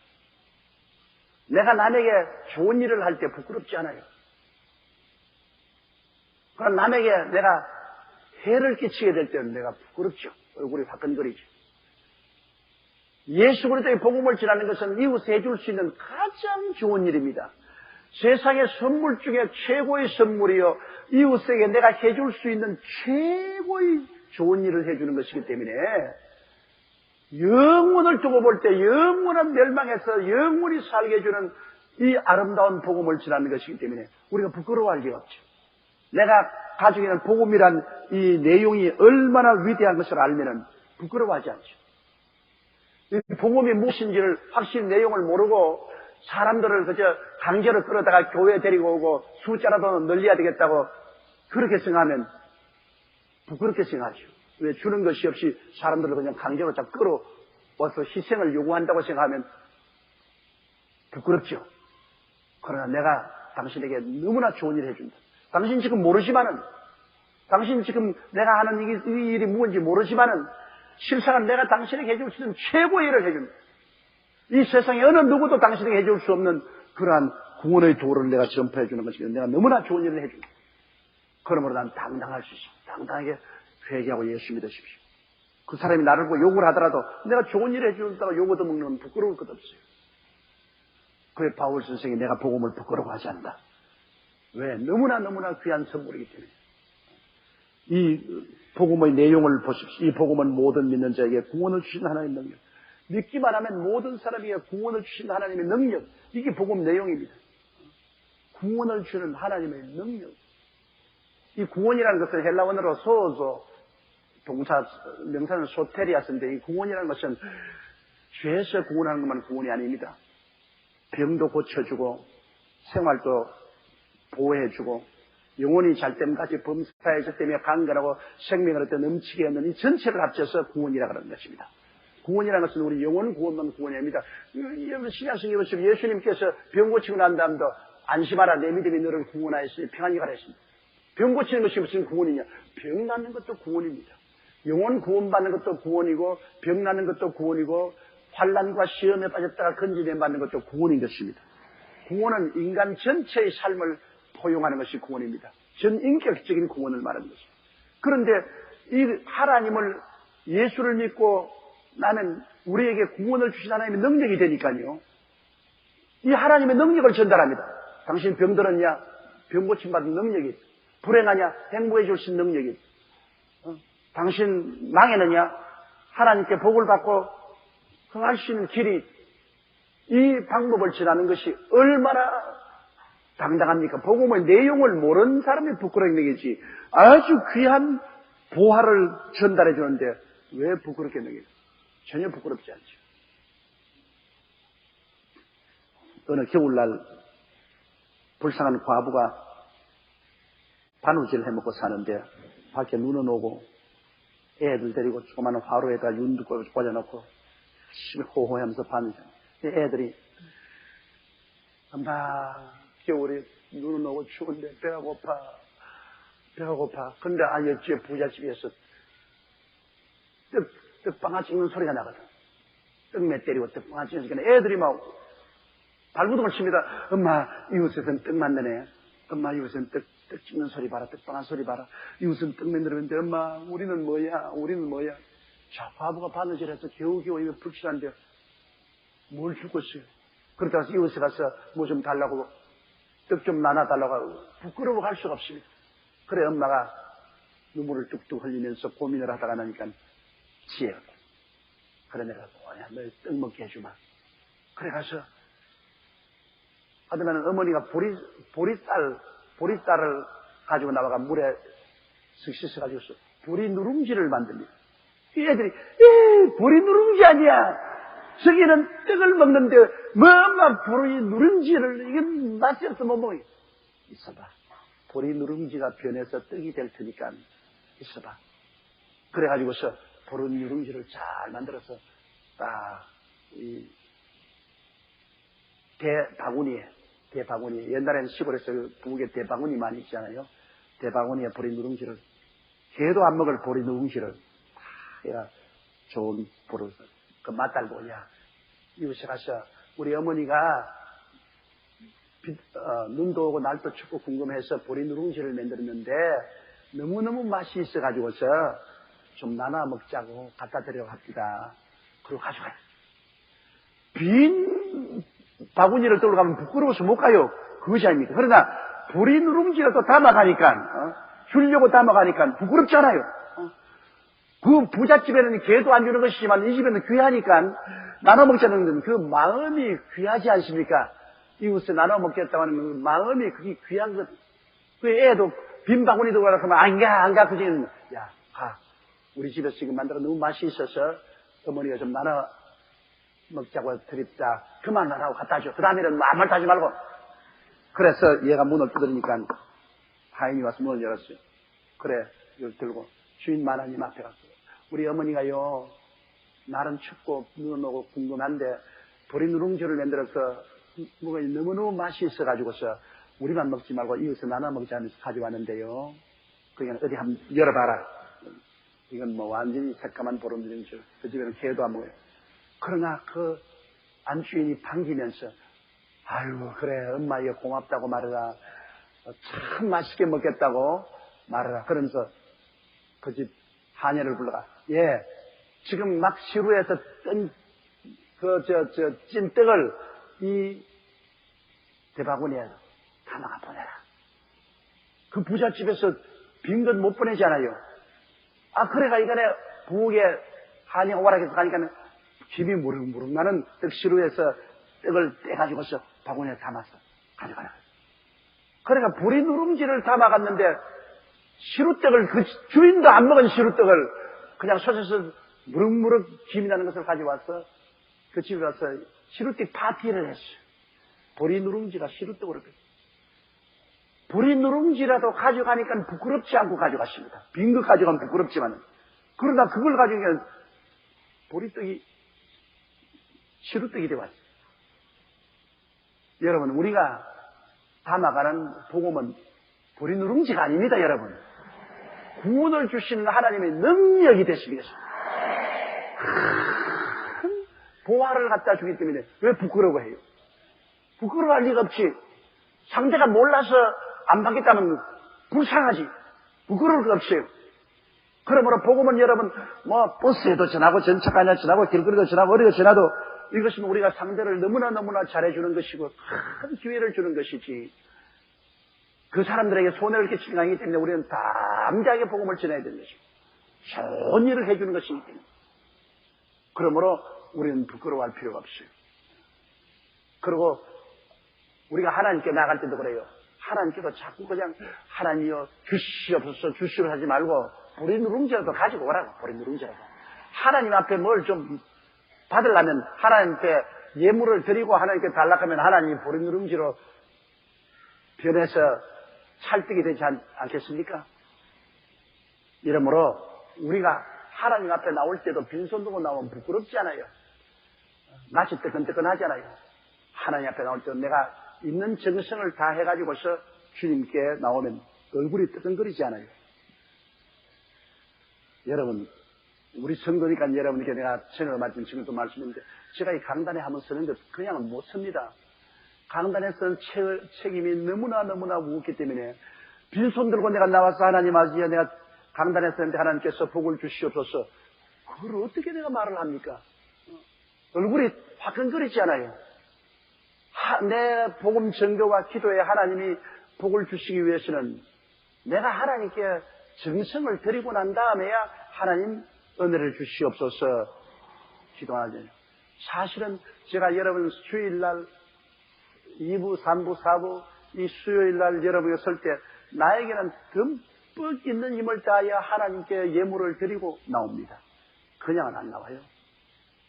내가 남에게 좋은 일을 할 때 부끄럽지 않아요. 그럼 남에게 내가 해를 끼치게 될 때는 내가 부끄럽죠. 얼굴이 화끈거리죠. 예수 그리스도의 복음을 전하는 것은 이웃에 해줄 수 있는 가장 좋은 일입니다. 세상의 선물 중에 최고의 선물이요, 이웃에게 내가 해줄 수 있는 최고의 좋은 일을 해주는 것이기 때문에 영혼을 두고 볼 때 영원한 멸망에서 영원히 살게 해주는 이 아름다운 복음을 전하는 것이기 때문에 우리가 부끄러워할 리가 없죠. 내가 가지고 있는 복음이란 이 내용이 얼마나 위대한 것을 알면은 부끄러워하지 않죠. 이 복음이 무엇인지를 확실히 내용을 모르고 사람들을 그저 강제로 끌어다가 교회에 데리고 오고 숫자라도 늘려야 되겠다고 그렇게 생각하면 부끄럽게 생각하죠. 왜 주는 것이 없이 사람들을 그냥 강제로 다 끌어와서 희생을 요구한다고 생각하면 부끄럽죠. 그러나 내가 당신에게 너무나 좋은 일을 해준다. 당신 지금 모르지만은, 당신 지금 내가 하는 이 일이 무엇인지 모르지만은 실상은 내가 당신에게 해줄 수 있는 최고의 일을 해준다. 이 세상에 어느 누구도 당신에게 해줄 수 없는 그러한 구원의 도를 내가 전파해 주는 것이기 때문에 내가 너무나 좋은 일을 해준다. 그러므로 난 당당할 수 있어. 당당하게 회개하고 예수 믿으십시오. 그 사람이 나를 보고 욕을 하더라도 내가 좋은 일을 해준다고 욕 얻어먹는 건 부끄러울 것 없어요. 그의 바울 선생이 내가 복음을 부끄러워하지 않는다. 왜? 너무나 귀한 선물이기 때문에. 이 복음의 내용을 보십시오. 이 복음은 모든 믿는 자에게 구원을 주신 하나님의 능력. 믿기만 하면 모든 사람에게 구원을 주신 하나님의 능력. 이게 복음 내용입니다. 구원을 주는 하나님의 능력. 이 구원이라는 것은 헬라어로 소조, 동사, 명사는 소테리아스인데 이 구원이라는 것은 죄에서 구원하는 것만 구원이 아닙니다. 병도 고쳐주고 생활도 보호해주고 영혼이 잘 때까지 범사에서 때문에 강건하고 생명을 어떤 넘치게 하는 이 전체를 합쳐서 구원이라고 하는 것입니다. 구원이라는 것은 우리 영혼 구원만 구원이 아닙니다. 여러분 신약성에 보시면 예수님께서 병 고치고 난 다음도 안심하라 내 믿음이 너를 구원하였으니 평안히 가라 했습니다. 병 고치는 것이 무슨 구원이냐? 병 낫는 것도 구원입니다. 영혼 구원받는 것도 구원이고 병 낫는 것도 구원이고 환난과 시험에 빠졌다가 건지내 받는 것도 구원인 것입니다. 구원은 인간 전체의 삶을 포용하는 것이 구원입니다. 전인격적인 구원을 말하는 것입니다. 그런데 이 하나님을 예수를 믿고 나는 우리에게 구원을 주신 하나님의 능력이 되니까요. 이 하나님의 능력을 전달합니다. 당신 병들었냐? 병 고침받은 능력이 있다. 불행하냐? 행복해 줄 수 있는 능력이 있다. 당신 망했느냐? 하나님께 복을 받고 흥할 수 있는 길이 이 방법을 전하는 것이 얼마나 당당합니까? 복음의 내용을 모르는 사람이 부끄러운 얘기지. 아주 귀한 보화를 전달해 주는데 왜 부끄럽게 느껴요? 전혀 부끄럽지 않죠. 어느 겨울날 불쌍한 과부가 바느질 해먹고 사는데 밖에 눈은 오고 애들 데리고 조그마한 화로에다 윤도 꽂아놓고 열심히 호호하면서 바느질. 애들이 엄마 겨울에 눈은 오고 추운데 배가 고파. 근데 옆집에 부잣집에서 떡방아 찍는 소리가 나거든. 떡매 때리고 떡방아 찍는 소리가 애들이 막 발부둥을 칩니다. 엄마 이웃에서는 떡 만드네. 엄마 이웃은 떡 찍는 소리 봐라. 떡방아 소리 봐라. 이웃은 떡 만들었는데 엄마 우리는 뭐야. 자 과부가 바느질해서 겨우겨우 입에 불칠한데 뭘 죽었어요. 그러다가 이웃에 가서 뭐 좀 달라고 떡 좀 나눠달라고 하고 부끄러워할 수가 없습니다. 그래 엄마가 눈물을 뚝뚝 흘리면서 고민을 하다가 나니까 지혜가 그래 내가 뭐야 너 떡 먹게 해주마. 그래 가서 하더만 어머니가 보리쌀을 가지고 나와가 물에 슥 씻어가지고 보리 누룽지를 만듭니다. 이 애들이 보리 누룽지 아니야. 저기는 떡을 먹는데 뭐만 보리 누룽지를 이건 맛이 없어 못 먹어. 있어봐. 보리 누룽지가 변해서 떡이 될 테니까 있어봐. 그래가지고서 보른 누룽지를 잘 만들어서 딱 이 대바구니 옛날에는 시골에서 부엌에 대바구니 많이 있잖아요. 대바구니에 보린 누룽지를 개도 안 먹을 보린 누룽지를 야 좋은 보를 그 맛달고 야 이웃에 가서 우리 어머니가 눈도 오고 날도 춥고 궁금해서 보린 누룽지를 만들었는데 너무너무 맛이 있어가지고서 좀 나눠 먹자고 갖다 드려 갑니다. 그리고 가져가요. 빈 바구니를 들고 가면 부끄러워서 못 가요. 그것이 아닙니까? 그러나 보린 누룽지라도 담아가니까 주려고 담아가니까 부끄럽잖아요. 그 부잣집에는 개도 안 주는 것이지만 이 집에는 귀하니까 나눠 먹자는 그 마음이 귀하지 않습니까? 이웃에 나눠 먹겠다고 하는 그 마음이 그게 귀한 것. 그 애도 빈 바구니 들고 가라 하면 안 가. 그지? 야, 가. 우리 집에서 지금 만들어 너무 맛이 있어서 어머니가 좀 나눠 먹자고 드립다. 그만하라고 갖다 줘. 그 다음에는 아무 말도 하지 말고. 그래서 얘가 문을 두드리니까 하인이 와서 문을 열었어요. 그래, 이걸 들고 주인 하나님 앞에 갔어요. 우리 어머니가요, 날은 춥고 눈은 오고 궁금한데 보린 누룽지를 만들어서 뭐가 너무너무 맛이 있어가지고서 우리만 먹지 말고 이웃에 나눠 먹자 하면서 가져왔는데요. 그냥 어디 한번 열어봐라. 이건 뭐 완전히 새까만 보린 누룽지. 그 집에는 개도 안 먹어요. 그러나 그 안주인이 반기면서 아유 그래 엄마 이거 고맙다고 말해라. 참 맛있게 먹겠다고 말해라. 그러면서 그 집 하녀를 불러가. 예, 지금 막 시루에서 뜬 찐떡을 이 대바구니에 담아가 보내라. 그 부잣집에서 빈 건 못 보내잖아요. 아 그래가 이간에 부엌에 하녀가 오락해서 가니까 집이 무릉무릉 나는 떡시루에서 떡을 떼가지고서 바구니에 담아서 가져가라. 그러니까 보린 누룽지를 담아갔는데 시루떡을 그 주인도 안 먹은 시루떡을 그냥 솥에서 무릉무릉 김이 나는 것을 가져와서 그 집에 와서 시루떡 파티를 했어요. 보린 누룽지가 시루떡으로 됐어요. 보린 누룽지라도 가져가니까 부끄럽지 않고 가져갔습니다. 빈 거 가져가면 부끄럽지만 그러다 그걸 가지고 보리떡이 시루떡이 되어왔어요. 여러분 우리가 담아가는 복음은 보린 누룽지가 아닙니다. 여러분 구원을 주시는 하나님의 능력이 되시기 위해서 큰 보화를 갖다 주기 때문에 왜 부끄러워해요? 부끄러워할 리가 없지. 상대가 몰라서 안 받겠다면 불쌍하지. 부끄러울 것 없어요. 그러므로 복음은 여러분 뭐 버스에도 전하고 전차가냐 전하고 길거리도 전하고 어디도 전하도 이것은 우리가 상대를 너무나 잘해주는 것이고 큰 기회를 주는 것이지 그 사람들에게 손해를 끼치는 것이기 때문에 우리는 담대하게 복음을 전해야 되는 것이고 좋은 일을 해주는 것이기 때문에 그러므로 우리는 부끄러워할 필요가 없어요. 그리고 우리가 하나님께 나갈 때도 그래요. 하나님께도 자꾸 그냥 하나님이여 주시옵소서 주시옵소서 하지 말고 보린 누룽지라도 가지고 오라고. 보린 누룽지라도 하나님 앞에 뭘 좀 받으려면 하나님께 예물을 드리고 하나님께 달라하면 하나님이 보린 누룽지로 변해서 찰떡이 되지 않겠습니까? 이러므로 우리가 하나님 앞에 나올 때도 빈손 들고 나오면 부끄럽지 않아요. 낯이 뜨끈뜨끈하잖아요. 하나님 앞에 나올 때 내가 있는 정성을 다 해가지고서 주님께 나오면 얼굴이 뜨끈거리지 않아요. 여러분 우리 성도니까 여러분에게 내가 전에 말씀 지금도 말씀했는데 제가 이 강단에 한번 서는데 그냥 못 섭니다. 강단에 서는 책임이 너무나 무겁기 때문에 빈손 들고 내가 나와서 하나님 아버지야 내가 강단에 서는데 하나님께서 복을 주시옵소서 그걸 어떻게 내가 말을 합니까? 얼굴이 화끈거리지 않아요. 내 복음 전도와 기도에 하나님이 복을 주시기 위해서는 내가 하나님께 정성을 드리고 난 다음에야 하나님 은혜를 주시옵소서 기도하죠. 사실은 제가 여러분 주일날 2부, 3부, 4부 이 수요일날 여러분이 설 때 나에게는 듬뿍 있는 힘을 다하여 하나님께 예물을 드리고 나옵니다. 그냥은 안 나와요.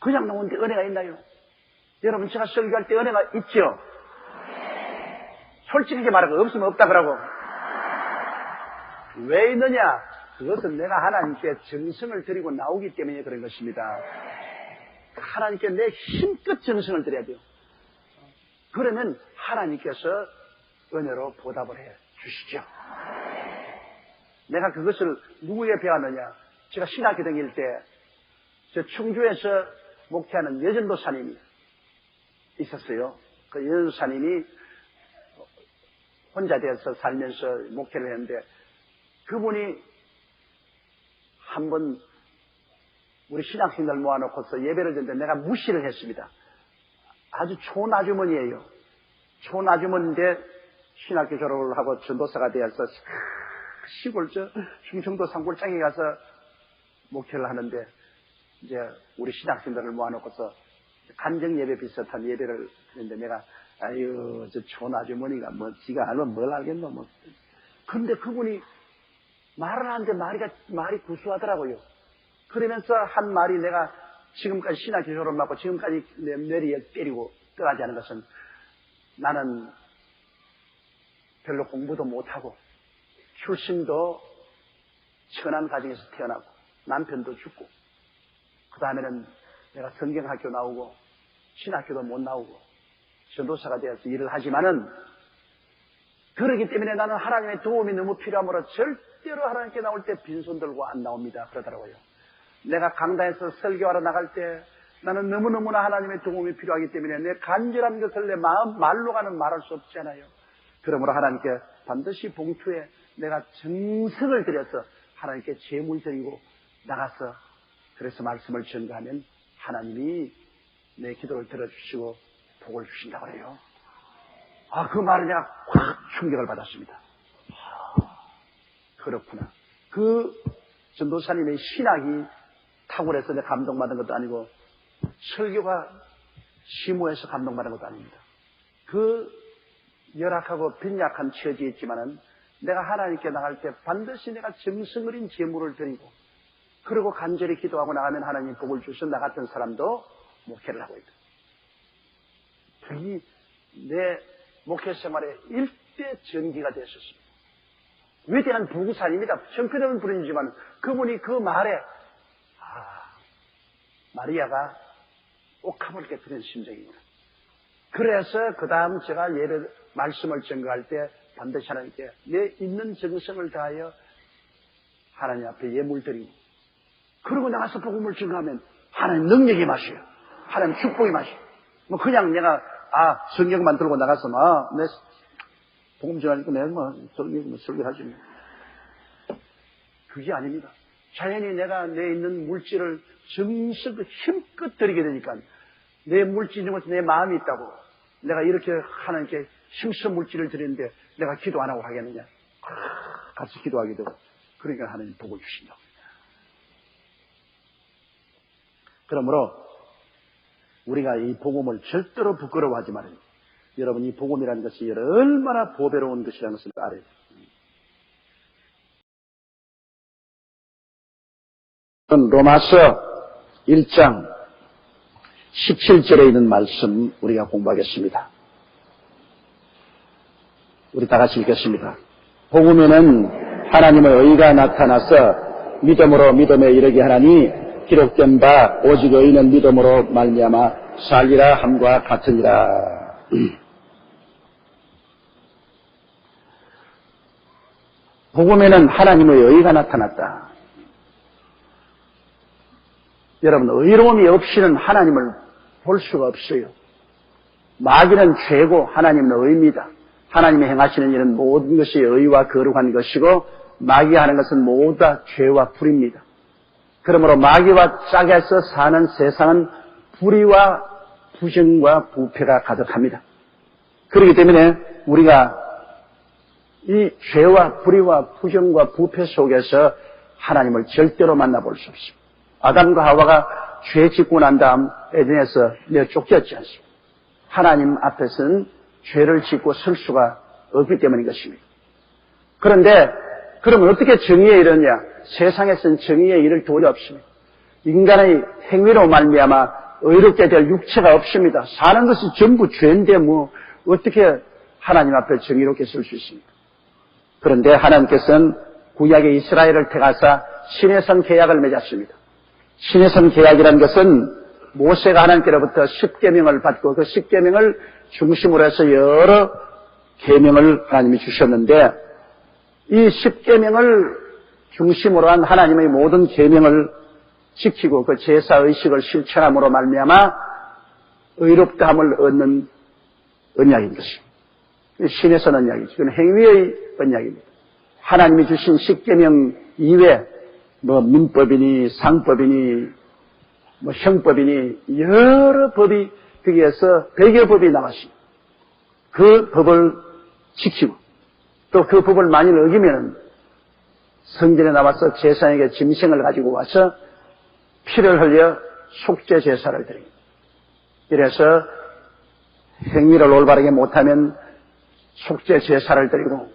그냥 나오는데 은혜가 있나요? 여러분 제가 설교할 때 은혜가 있죠? 솔직하게 말하고 없으면 없다 그러고 왜 있느냐? 그것은 내가 하나님께 정성을 드리고 나오기 때문에 그런 것입니다. 하나님께 내 힘껏 정성을 드려야 돼요. 그러면 하나님께서 은혜로 보답을 해 주시죠. 내가 그것을 누구에게 배웠느냐? 제가 신학교 다닐 때 저 충주에서 목회하는 여전도사님이 있었어요. 그 여전도사님이 혼자 되어서 살면서 목회를 했는데 그분이 한번 우리 신학생들 모아놓고서 예배를 드는데 내가 무시를 했습니다. 아주 좋은 아주머니예요. 좋은 아주머니인데 신학교 졸업을 하고 전도사가 되어서 시골 충청도 산골장에 가서 목회를 하는데 이제 우리 신학생들을 모아놓고서 간정 예배 비슷한 예배를 했는데 내가 아유 저 좋은 아주머니가 뭐 지가 알면 뭘 알겠노 뭐. 그런데 그분이 말을 하는데 말이 구수하더라고요. 그러면서 한 말이 내가 지금까지 신학교 졸업하고 지금까지 내 머리에 때리고 떠나지 않은 것은 나는 별로 공부도 못하고 출신도 천한 가정에서 태어나고 남편도 죽고 그 다음에는 내가 성경학교 나오고 신학교도 못 나오고 전도사가 되어서 일을 하지만은 그러기 때문에 나는 하나님의 도움이 너무 필요하므로 절대로 하나님께 나올 때 빈손 들고 안 나옵니다. 그러더라고요. 내가 강단에서 설교하러 나갈 때 나는 너무너무나 하나님의 도움이 필요하기 때문에 내 간절한 것을 내 말로가는 말할 수 없잖아요. 그러므로 하나님께 반드시 봉투에 내가 정성을 들여서 하나님께 제물 드리고 나가서 그래서 말씀을 전가하면 하나님이 내 기도를 들어주시고 복을 주신다고 그래요. 그 말에 내가 확 충격을 받았습니다. 그렇구나. 그 전도사님의 신학이 탁월해서 내가 감동받은 것도 아니고 설교가 심오해서 감동받은 것도 아닙니다. 그 열악하고 빈약한 처지에 있지만은 내가 하나님께 나갈 때 반드시 내가 정성 어린 제물을 드리고 그리고 간절히 기도하고 나가면 하나님 복을 주셔 나 같은 사람도 목회를 하고 있다. 그게 내 목회 생활의 일대 전기가 되었습니다. 위대한 부구산입니다. 형편없는 분이지만 그분이 그 말에 마리아가 옥합을 깨뜨린 심정입니다. 그래서 그 다음 제가 예배 말씀을 전가할 때 반드시 하나님께 내 있는 정성을 다하여 하나님 앞에 예물 드리고 그러고 나가서 복음을 전가하면 하나님 능력이 마셔요. 하나님 축복이 마셔요. 뭐 그냥 내가 성경만 들고 나가서 내 복음 전하니까 내가 설교하지. 그게 아닙니다. 자연히 내가 내 있는 물질을 정성껏 힘껏 드리게 되니까 내 물질 중에서 내 마음이 있다고 내가 이렇게 하나님께 힘써 물질을 드리는데 내가 기도 안 하고 하겠느냐. 같이 기도하게 되고 그러니까 하나님 복을 주신다고. 그러므로 우리가 이 복음을 절대로 부끄러워하지 말아요. 여러분 이 복음이라는 것이 얼마나 보배로운 것이라는 것을 알아요. 로마서 1장 17절에 있는 말씀 우리가 공부하겠습니다. 우리 다 같이 읽겠습니다. 복음에는 하나님의 의가 나타나서 믿음으로 믿음에 이르게 하나니 기록된 바 오직 의인은 믿음으로 말미암아 살리라 함과 같으니라. 복음에는 하나님의 의가 나타났다. 여러분 의로움이 없이는 하나님을 볼 수가 없어요. 마귀는 죄고 하나님은 의입니다. 하나님이 행하시는 일은 모든 것이 의와 거룩한 것이고 마귀가 하는 것은 모두 다 죄와 불입니다. 그러므로 마귀와 짝에서 사는 세상은 불의와 부정과 부패가 가득합니다. 그렇기 때문에 우리가 이 죄와 불의와 부정과 부패 속에서 하나님을 절대로 만나볼 수 없습니다. 아담과 하와가 죄 짓고 난 다음 에덴에서 내쫓겼지 않습니까? 하나님 앞에서는 죄를 짓고 설 수가 없기 때문인 것입니다. 그런데 그러면 어떻게 정의에 이르느냐? 세상에서는 정의에 이를 도리 없습니다. 인간의 행위로 말미암아 의롭게 될 육체가 없습니다. 사는 것이 전부 죄인데 뭐 어떻게 하나님 앞에 정의롭게 설 수 있습니까? 그런데 하나님께서는 구약의 이스라엘을 택하사 시내산 계약을 맺었습니다. 시내산 계약이라는 것은 모세가 하나님께로부터 10계명을 받고 그 10계명을 중심으로 해서 여러 계명을 하나님이 주셨는데, 이 10계명을 중심으로 한 하나님의 모든 계명을 지키고 그 제사의식을 실천함으로 말미암아 의롭다함을 얻는 언약인 것입니다. 신에서 언약이죠. 이건 행위의 언약입니다. 하나님이 주신 10계명 이외에 민법이니 상법이니 형법이니 여러 법이 거기에서 100여 법이 나왔습니다. 그 법을 지키고 또 그 법을 만일 어기면 성전에 나와서 제사장에게 짐승을 가지고 와서 피를 흘려 속죄 제사를 드립니다. 이래서 행위를 올바르게 못하면 속죄 제사를 드리고,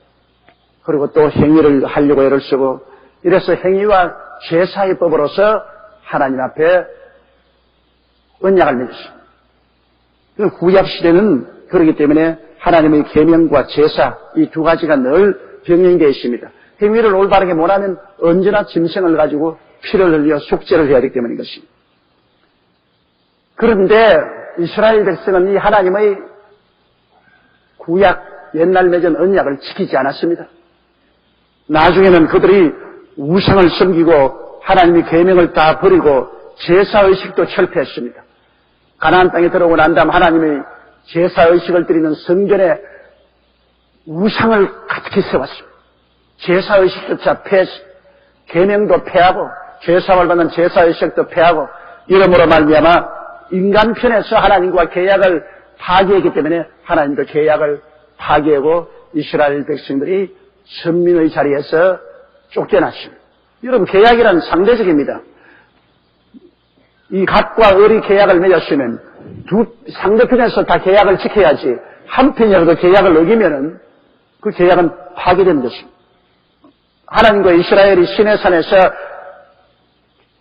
그리고 또 행위를 하려고 애를 쓰고, 이래서 행위와 제사의 법으로서 하나님 앞에 언약을 맺었습니다. 구약 시대는 그렇기 때문에 하나님의 계명과 제사 이 두 가지가 늘 병행되어 있습니다. 행위를 올바르게 못하면 언제나 짐승을 가지고 피를 흘려 속죄를 해야 되기 때문인 것입니다. 그런데 이스라엘 백성은 이 하나님의 구약 옛날 맺은 언약을 지키지 않았습니다. 나중에는 그들이 우상을 섬기고 하나님의 계명을 다 버리고 제사의식도 철폐했습니다. 가나안 땅에 들어오고 난 다음 하나님의 제사의식을 드리는 성전에 우상을 가득히 세웠습니다. 제사의식조차 폐했습니다. 계명도 폐하고 제사를 받는 제사의식도 폐하고, 이러므로 말미암아 인간 편에서 하나님과 계약을 파기했기 때문에 하나님도 계약을 파기하고 이스라엘 백성들이 선민의 자리에서 쫓겨났습니다. 여러분, 계약이란 상대적입니다. 이 갓과 을이 계약을 맺었으면 두 상대편에서 다 계약을 지켜야지, 한 편이라도 계약을 어기면은 그 계약은 파기되는 것입니다. 하나님과 이스라엘이 시내산에서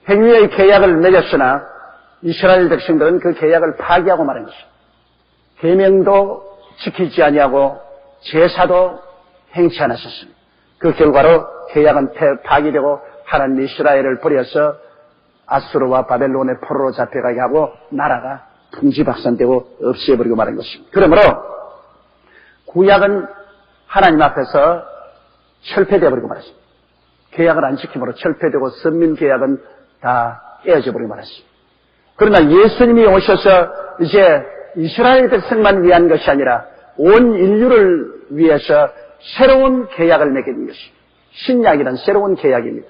행위의 계약을 맺었으나 이스라엘 백성들은 그 계약을 파기하고 말한 것입니다. 계명도 지키지 아니하고 제사도 행치 않았었습니다. 그 결과로 계약은 파기되고 하나님 이스라엘을 버려서 아수르와 바벨론의 포로로 잡혀가게 하고 나라가 풍지박산되고 없애버리고 말한 것입니다. 그러므로 구약은 하나님 앞에서 철폐되어 버리고 말았습니다. 계약을 안 지킴으로 철폐되고 선민 계약은 다 깨어져 버리고 말았습니다. 그러나 예수님이 오셔서 이제 이스라엘 백성만 위한 것이 아니라 온 인류를 위해서 새로운 계약을 맺게 된 것입니다. 신약이란 새로운 계약입니다.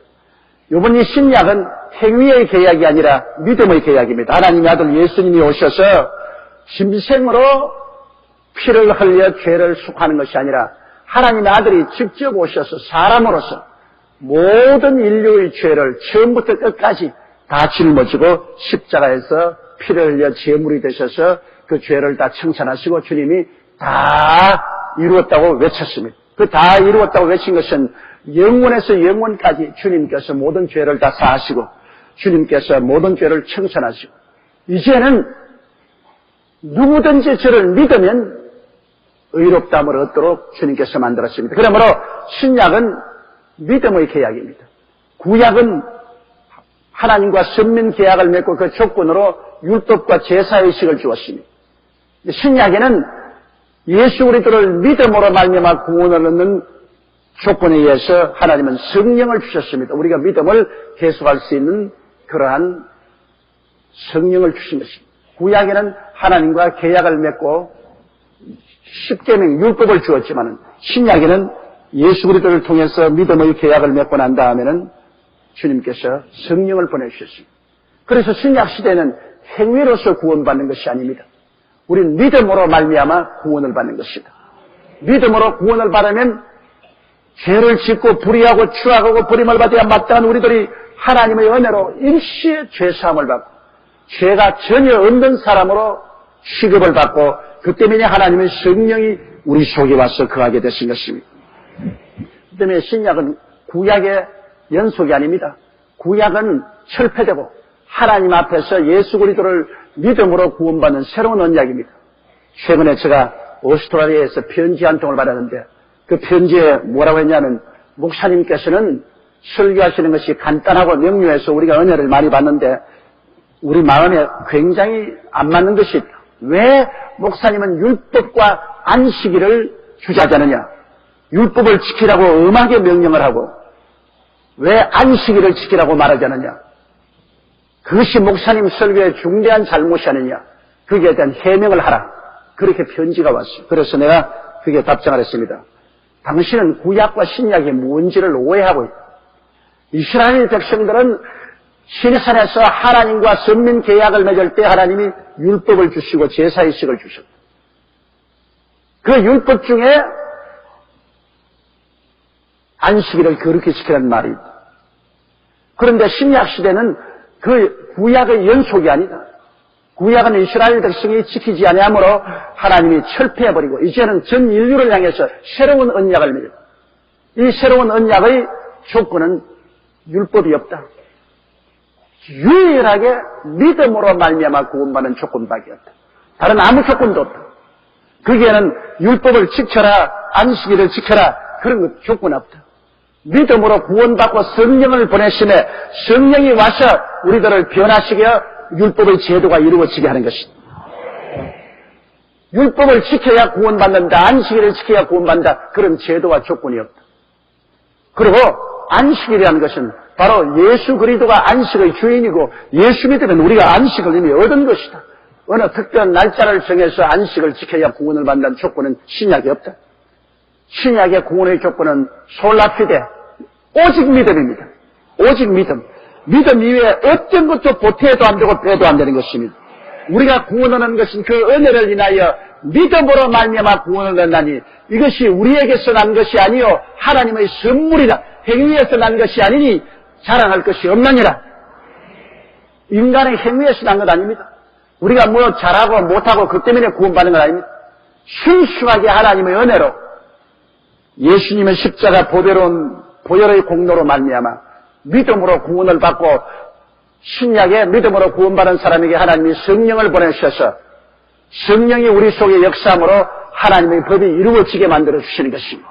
이번 이 신약은 행위의 계약이 아니라 믿음의 계약입니다. 하나님의 아들 예수님이 오셔서 짐승으로 피를 흘려 죄를 속하는 것이 아니라 하나님의 아들이 직접 오셔서 사람으로서 모든 인류의 죄를 처음부터 끝까지 다 짊어지고 십자가에서 피를 흘려 제물이 되셔서 그 죄를 다 청산하시고 주님이 다 이루었다고 외쳤습니다. 그 다 이루었다고 외친 것은 영원에서 영원까지 주님께서 모든 죄를 다 사하시고 주님께서 모든 죄를 청산하시고 이제는 누구든지 저를 믿으면 의롭다함을 얻도록 주님께서 만들었습니다. 그러므로 신약은 믿음의 계약입니다. 구약은 하나님과 선민 계약을 맺고 그 조건으로 율법과 제사의식을 주었습니다. 신약에는 예수 그리스도를 믿음으로 말미암아 구원을 얻는 조건에 의해서 하나님은 성령을 주셨습니다. 우리가 믿음을 계속할 수 있는 그러한 성령을 주신 것입니다. 구약에는 하나님과 계약을 맺고 십계명 율법을 주었지만 신약에는 예수 그리스도를 통해서 믿음의 계약을 맺고 난 다음에는 주님께서 성령을 보내주셨습니다. 그래서 신약 시대는 행위로서 구원받는 것이 아닙니다. 우리는 믿음으로 말미암아 구원을 받는 것이다. 믿음으로 구원을 받으면 죄를 짓고 불의하고 추악하고 버림을 받아야 마땅한 우리들이 하나님의 은혜로 일시에 죄사함을 받고 죄가 전혀 없는 사람으로 취급을 받고 그 때문에 하나님의 성령이 우리 속에 와서 거하게 되신 것입니다. 그 때문에 신약은 구약의 연속이 아닙니다. 구약은 철폐되고 하나님 앞에서 예수 그리스도를 믿음으로 구원받는 새로운 언약입니다. 최근에 제가 오스트라리아에서 편지 한 통을 받았는데 그 편지에 뭐라고 했냐면 목사님께서는 설교하시는 것이 간단하고 명료해서 우리가 은혜를 많이 받는데 우리 마음에 굉장히 안 맞는 것이 있다. 왜 목사님은 율법과 안식일을 주자자느냐? 율법을 지키라고 엄하게 명령을 하고 왜 안식일을 지키라고 말하자느냐? 그것이 목사님 설교의 중대한 잘못이 아니냐? 거기에 대한 해명을 하라. 그렇게 편지가 왔어요. 그래서 내가 그게 답장을 했습니다. 당신은 구약과 신약이 뭔지를 오해하고 있다. 이스라엘 백성들은 시내산에서 하나님과 선민 계약을 맺을 때 하나님이 율법을 주시고 제사의식을 주셨다. 그 율법 중에 안식일을 그렇게 지키라는 말이 있다. 그런데 신약 시대는 그 구약의 연속이 아니다. 구약은 이스라엘 백성이 지키지 아니하므로 하나님이 철폐해버리고 이제는 전 인류를 향해서 새로운 언약을 맺었다. 이 새로운 언약의 조건은 율법이 없다. 유일하게 믿음으로 말미암아 구원받는 조건밖에 없다. 다른 아무 조건도 없다. 거기에는 율법을 지켜라, 안식일을 지켜라 그런 조건 없다. 믿음으로 구원받고 성령을 보내심에 성령이 와서 우리들을 변화시켜 율법의 제도가 이루어지게 하는 것이다. 율법을 지켜야 구원받는다. 안식일을 지켜야 구원받는다. 그런 제도와 조건이 없다. 그리고 안식일이라는 것은 바로 예수 그리스도가 안식의 주인이고 예수 믿으면 우리가 안식을 이미 얻은 것이다. 어느 특별한 날짜를 정해서 안식을 지켜야 구원을 받는다는 조건은 신약에 없다. 신약의 구원의 조건은 솔라피데, 오직 믿음입니다. 오직 믿음. 믿음 이외에 어떤 것도 보태도 안 되고 빼도 안 되는 것입니다. 우리가 구원하는 것은 그 은혜를 인하여 믿음으로 말미암아 구원을 얻나니 이것이 우리에게서 난 것이 아니요 하나님의 선물이라. 행위에서 난 것이 아니니 자랑할 것이 없느니라. 인간의 행위에서 난 것 아닙니다. 우리가 뭐 잘하고 못하고 그 때문에 구원받는 건 아닙니다. 순수하게 하나님의 은혜로 예수님의 십자가 보혈의 공로로 말미암아 믿음으로 구원을 받고 신약에 믿음으로 구원받은 사람에게 하나님이 성령을 보내셔서 성령이 우리 속에 역사함으로 하나님의 법이 이루어지게 만들어 주시는 것입니다.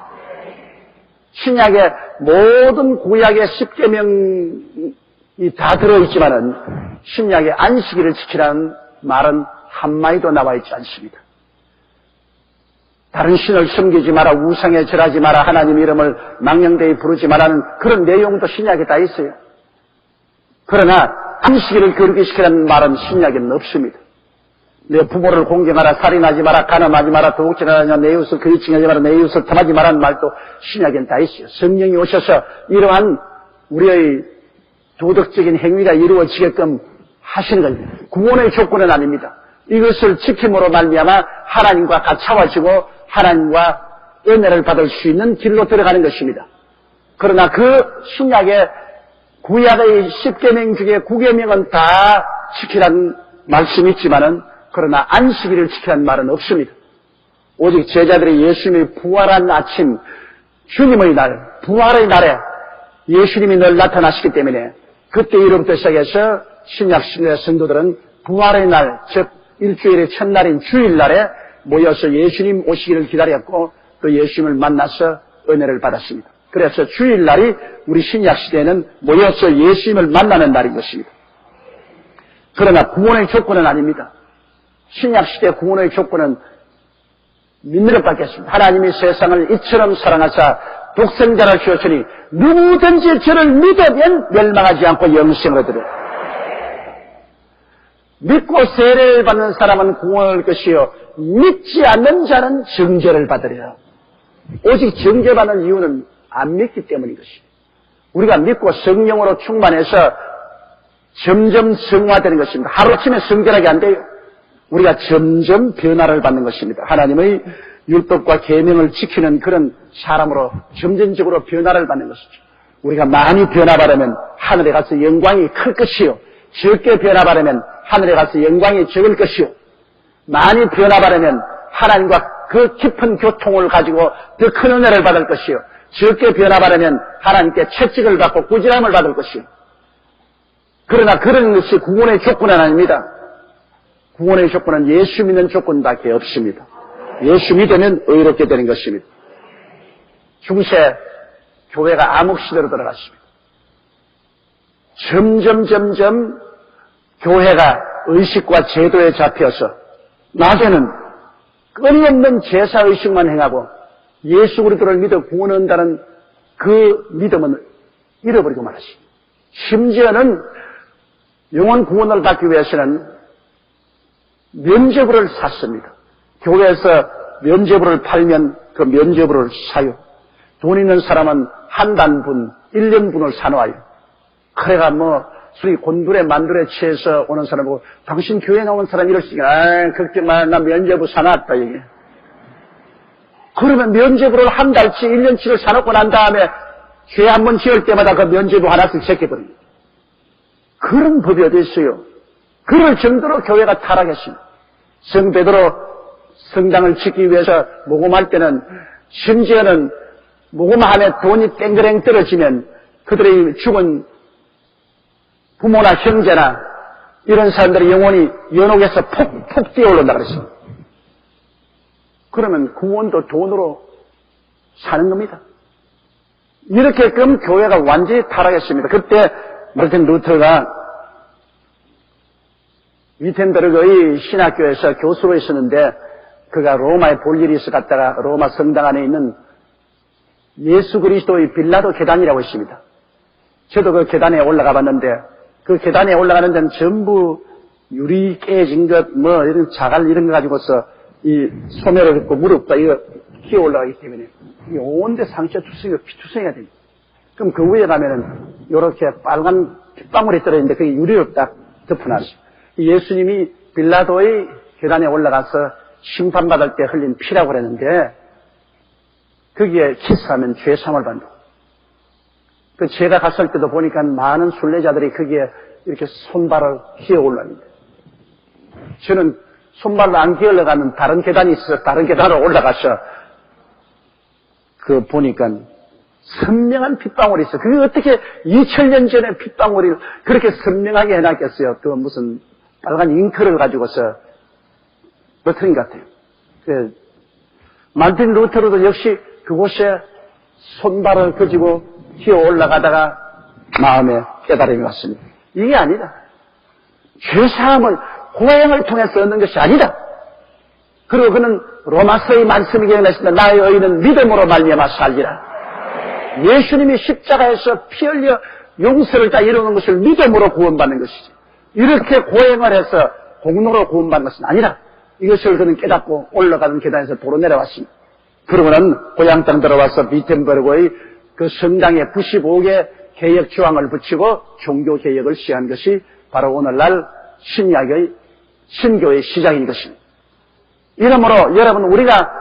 신약의 모든 구약의 10계명이 다 들어있지만은 신약의 안식일을 지키라는 말은 한마디도 나와 있지 않습니다. 다른 신을 섬기지 마라, 우상에 절하지 마라, 하나님 이름을 망령되이 부르지 마라는 그런 내용도 신약에 다 있어요. 그러나 안식일을 거룩히 시키라는 말은 신약에는 없습니다. 내 부모를 공경하라, 살인하지 마라, 간음하지 마라, 도둑질하냐, 내 이웃을 거짓증하지 마라, 내 이웃을 탐하지 마라는 말도 신약에는 다 있어요. 성령이 오셔서 이러한 우리의 도덕적인 행위가 이루어지게끔 하시는 건 구원의 조건은 아닙니다. 이것을 지킴으로 말미암아 하나님과 가까워지고 하나님과 은혜를 받을 수 있는 길로 들어가는 것입니다. 그러나 그 신약의 구약의 10계명 중에 9계명은 다 지키라는 말씀이 있지만은 그러나 안식일을 지키라는 말은 없습니다. 오직 제자들이 예수님이 부활한 아침, 주님의 날, 부활의 날에 예수님이 늘 나타나시기 때문에 그때 이름부터 시작해서 신약 신의 성도들은 부활의 날, 즉 일주일의 첫날인 주일날에 모여서 예수님 오시기를 기다렸고 또 예수님을 만나서 은혜를 받았습니다. 그래서 주일날이 우리 신약 시대에는 모여서 예수님을 만나는 날인 것입니다. 그러나 구원의 조건은 아닙니다. 신약 시대 구원의 조건은 믿는 것밖에 없습니다. 하나님이 세상을 이처럼 사랑하사 독생자를 주었으니 누구든지 저를 믿으면 멸망하지 않고 영생을 얻으리라. 믿고 세례를 받는 사람은 구원을 얻을 것이요 믿지 않는 자는 정죄를 받으리라. 오직 정죄받는 이유는 안 믿기 때문인 것입니다. 우리가 믿고 성령으로 충만해서 점점 성화되는 것입니다. 하루아침에 성결하게 안 돼요. 우리가 점점 변화를 받는 것입니다. 하나님의 율법과 계명을 지키는 그런 사람으로 점진적으로 변화를 받는 것이죠. 우리가 많이 변화받으면 하늘에 가서 영광이 클 것이요 적게 변화받으면 하늘에 가서 영광이 적을 것이요 많이 변화받으면 하나님과 그 깊은 교통을 가지고 더 큰 은혜를 받을 것이요 적게 변화받으면 하나님께 채찍을 받고 꾸지람을 받을 것이요. 그러나 그런 것이 구원의 조건은 아닙니다. 구원의 조건은 예수 믿는 조건밖에 없습니다. 예수 믿으면 의롭게 되는 것입니다. 중세 교회가 암흑시대로 들어갔습니다. 점점 교회가 의식과 제도에 잡혀서 낮에는 끊임없는 제사의식만 행하고 예수 그리스도를 믿어 구원한다는 그 믿음은 잃어버리고 말았습니다. 심지어는 영혼 구원을 받기 위해서는 면죄부를 샀습니다. 교회에서 면죄부를 팔면 그 면죄부를 사요. 돈 있는 사람은 한 단분, 1년분을 사놓아요. 그래가 술이 곤두레 만두레 취해서 오는 사람 보고 당신 교회 나온 사람 이럴수있나 걱정 마, 나 면죄부 사놨다 이게. 그러면 면죄부를 한 달치 1년치를 사놓고 난 다음에 죄 한 번 지을 때마다 그 면죄부 하나씩 제껴버립니다. 그런 법이 어디 있어요? 그럴 정도로 교회가 타락했습니다. 성 베드로 성당을 짓기 위해서 모금할 때는 심지어는 모금함에 돈이 땡그랭 떨어지면 그들의 죽은 부모나 형제나 이런 사람들의 영혼이 연옥에서 폭 뛰어올른다 그랬습니다. 그러면 구원도 돈으로 사는 겁니다. 이렇게끔 교회가 완전히 타락했습니다. 그때 마르틴 루터가 위텐베르그의 신학교에서 교수로 있었는데 그가 로마에 볼 일이 있어 갔다가 로마 성당 안에 있는 예수 그리스도의 빌라도 계단이라고 있습니다. 저도 그 계단에 올라가 봤는데 그 계단에 올라가는 데는 전부 유리 깨진 것, 이런 자갈 이런 거 가지고서 이 소매를 긋고 무릎과 이거 기어 올라가기 때문에 이 온데 상처 투성이가 피투성이가 됩니다. 그럼 그 위에 가면은 이렇게 빨간 핏방울이 떨어지는데 그게 유리로 딱 덮어놨어요. 예수님이 빌라도의 계단에 올라가서 심판받을 때 흘린 피라고 그랬는데 거기에 키스하면 죄 사함을 받는다. 그 제가 갔을 때도 보니까 많은 순례자들이 거기에 이렇게 손발을 기어 올라갑니다. 저는 손발로 안 기어 올라가는 다른 계단이 있어서 다른 계단으로 올라가서 그 보니까 선명한 핏방울이 있어요. 그게 어떻게 2000년 전에 핏방울이 그렇게 선명하게 해놨겠어요. 그 무슨 빨간 잉크를 가지고서 버트린 것 같아요. 그 마르틴 루터로도 역시 그곳에 손발을 그지고 기어 올라가다가 마음에 깨달음이 왔습니다. 이게 아니다. 죄사함을 고행을 통해서 얻는 것이 아니다. 그리고 그는 로마서의 말씀이 기억나십니다. 나의 의는 믿음으로 말미암아 살리라. 예수님이 십자가에서 피 흘려 용서를 다 이루는 것을 믿음으로 구원받는 것이지. 이렇게 고행을 해서 공로로 구원받는 것은 아니라 이것을 그는 깨닫고 올라가는 계단에서 도로 내려왔습니다. 그러고는 고향 땅 들어와서 비텐베르그의 그 성당에 95개 개혁 조항을 붙이고 종교 개혁을 시한 것이 바로 오늘날 신약의 신교의 시작인 것입니다. 이러므로 여러분 우리가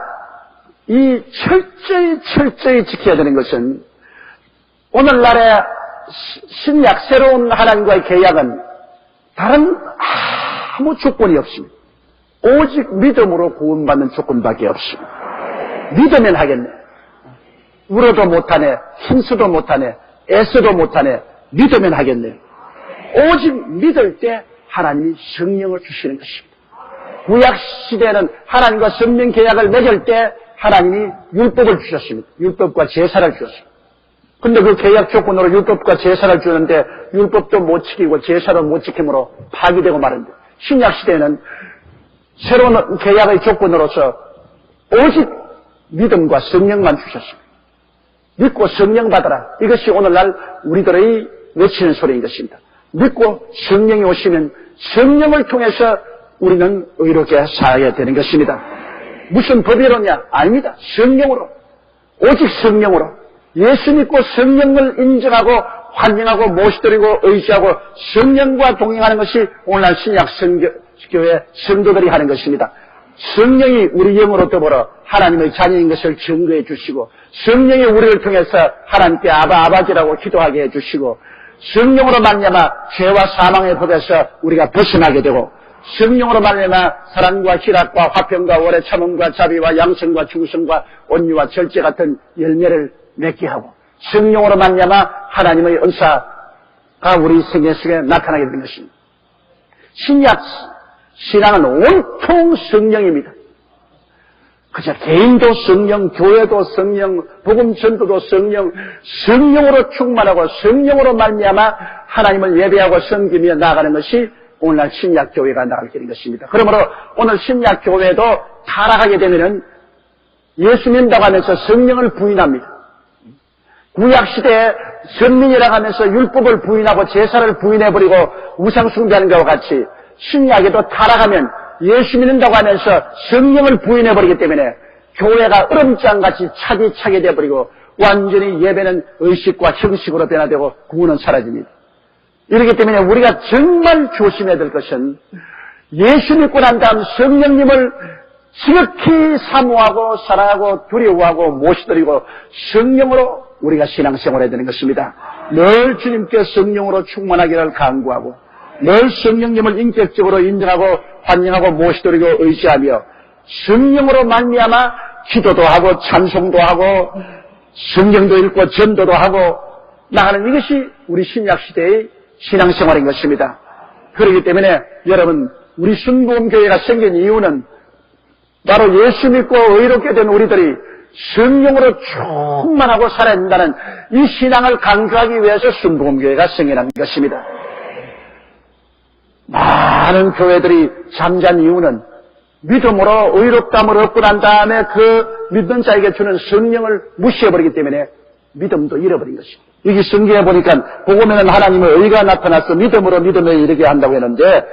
이 철저히 지켜야 되는 것은 오늘날의 신약 새로운 하나님과의 계약은 다른 아무 조건이 없습니다. 오직 믿음으로 구원받는 조건밖에 없습니다. 믿으면 하겠네. 울어도 못하네. 힘쓰도 못하네. 애써도 못하네. 믿으면 하겠네. 오직 믿을 때 하나님이 성령을 주시는 것입니다. 구약시대는 하나님과 성령 계약을 맺을 때 하나님이 율법을 주셨습니다. 율법과 제사를 주셨습니다. 근데 그 계약 조건으로 율법과 제사를 주는데 율법도 못 지키고 제사도 못 지킴으로 파기되고 마는데 신약시대에는 새로운 계약의 조건으로서 오직 믿음과 성령만 주셨습니다. 믿고 성령 받아라. 이것이 오늘날 우리들의 외치는 소리인 것입니다. 믿고 성령이 오시면 성령을 통해서 우리는 의롭게 살아야 되는 것입니다. 무슨 법이로냐? 아닙니다. 성령으로. 오직 성령으로. 예수 믿고 성령을 인정하고 환영하고 모시드리고 의지하고 성령과 동행하는 것이 오늘날 신약 성교회 성도들이 하는 것입니다. 성령이 우리 영으로 더불어 하나님의 자녀인 것을 증거해 주시고 성령이 우리를 통해서 하나님께 아버지라고 기도하게 해주시고 성령으로 말미암아 죄와 사망의 법에서 우리가 벗어나게 되고 성령으로 말미암아 사랑과 희락과 화평과 오래 참음과 자비와 양성과 충성과 온유와 절제 같은 열매를 맺게 하고 성령으로 말미암아 하나님의 은사가 우리 생애 속에 나타나게 된 것입니다. 신약 신앙은 온통 성령입니다. 그저 개인도 성령, 교회도 성령, 복음 전도도 성령, 성령으로 충만하고 성령으로 말미암아 하나님을 예배하고 섬기며 나아가는 것이 오늘날 신약교회가 나갈 길인 것입니다. 그러므로 오늘 신약교회도 타락하게 되면은 예수 믿는다고 하면서 성령을 부인합니다. 구약시대에 선민이라고 하면서 율법을 부인하고 제사를 부인해버리고 우상숭배하는 것과 같이 신약에도 타락하면 예수 믿는다고 하면서 성령을 부인해버리기 때문에 교회가 얼음장같이 차게 되어버리고 완전히 예배는 의식과 형식으로 변화되고 구원은 사라집니다. 이렇기 때문에 우리가 정말 조심해야 될 것은 예수 믿고 난 다음 성령님을 지극히 사모하고 사랑하고 두려워하고 모시드리고 성령으로 우리가 신앙생활해야 되는 것입니다. 늘 주님께 성령으로 충만하기를 간구하고 늘 성령님을 인격적으로 인정하고 환영하고 모시드리고 의지하며 성령으로 말미암아 기도도 하고 찬송도 하고 성경도 읽고 전도도 하고 나가는 이것이 우리 신약시대의 신앙생활인 것입니다. 그렇기 때문에 여러분 우리 순복음교회가 생긴 이유는 바로 예수 믿고 의롭게 된 우리들이 성령으로 충만하고 살아야 한다는 이 신앙을 강조하기 위해서 순복음교회가 생겨난 것입니다. 많은 교회들이 잠잔 이유는 믿음으로 의롭다함을 얻고 난 다음에 그 믿는 자에게 주는 성령을 무시해버리기 때문에 믿음도 잃어버린 것입니다. 여기 성경에 보니까 복음에는 하나님의 의가 나타나서 믿음으로 믿음에 이르게 한다고 했는데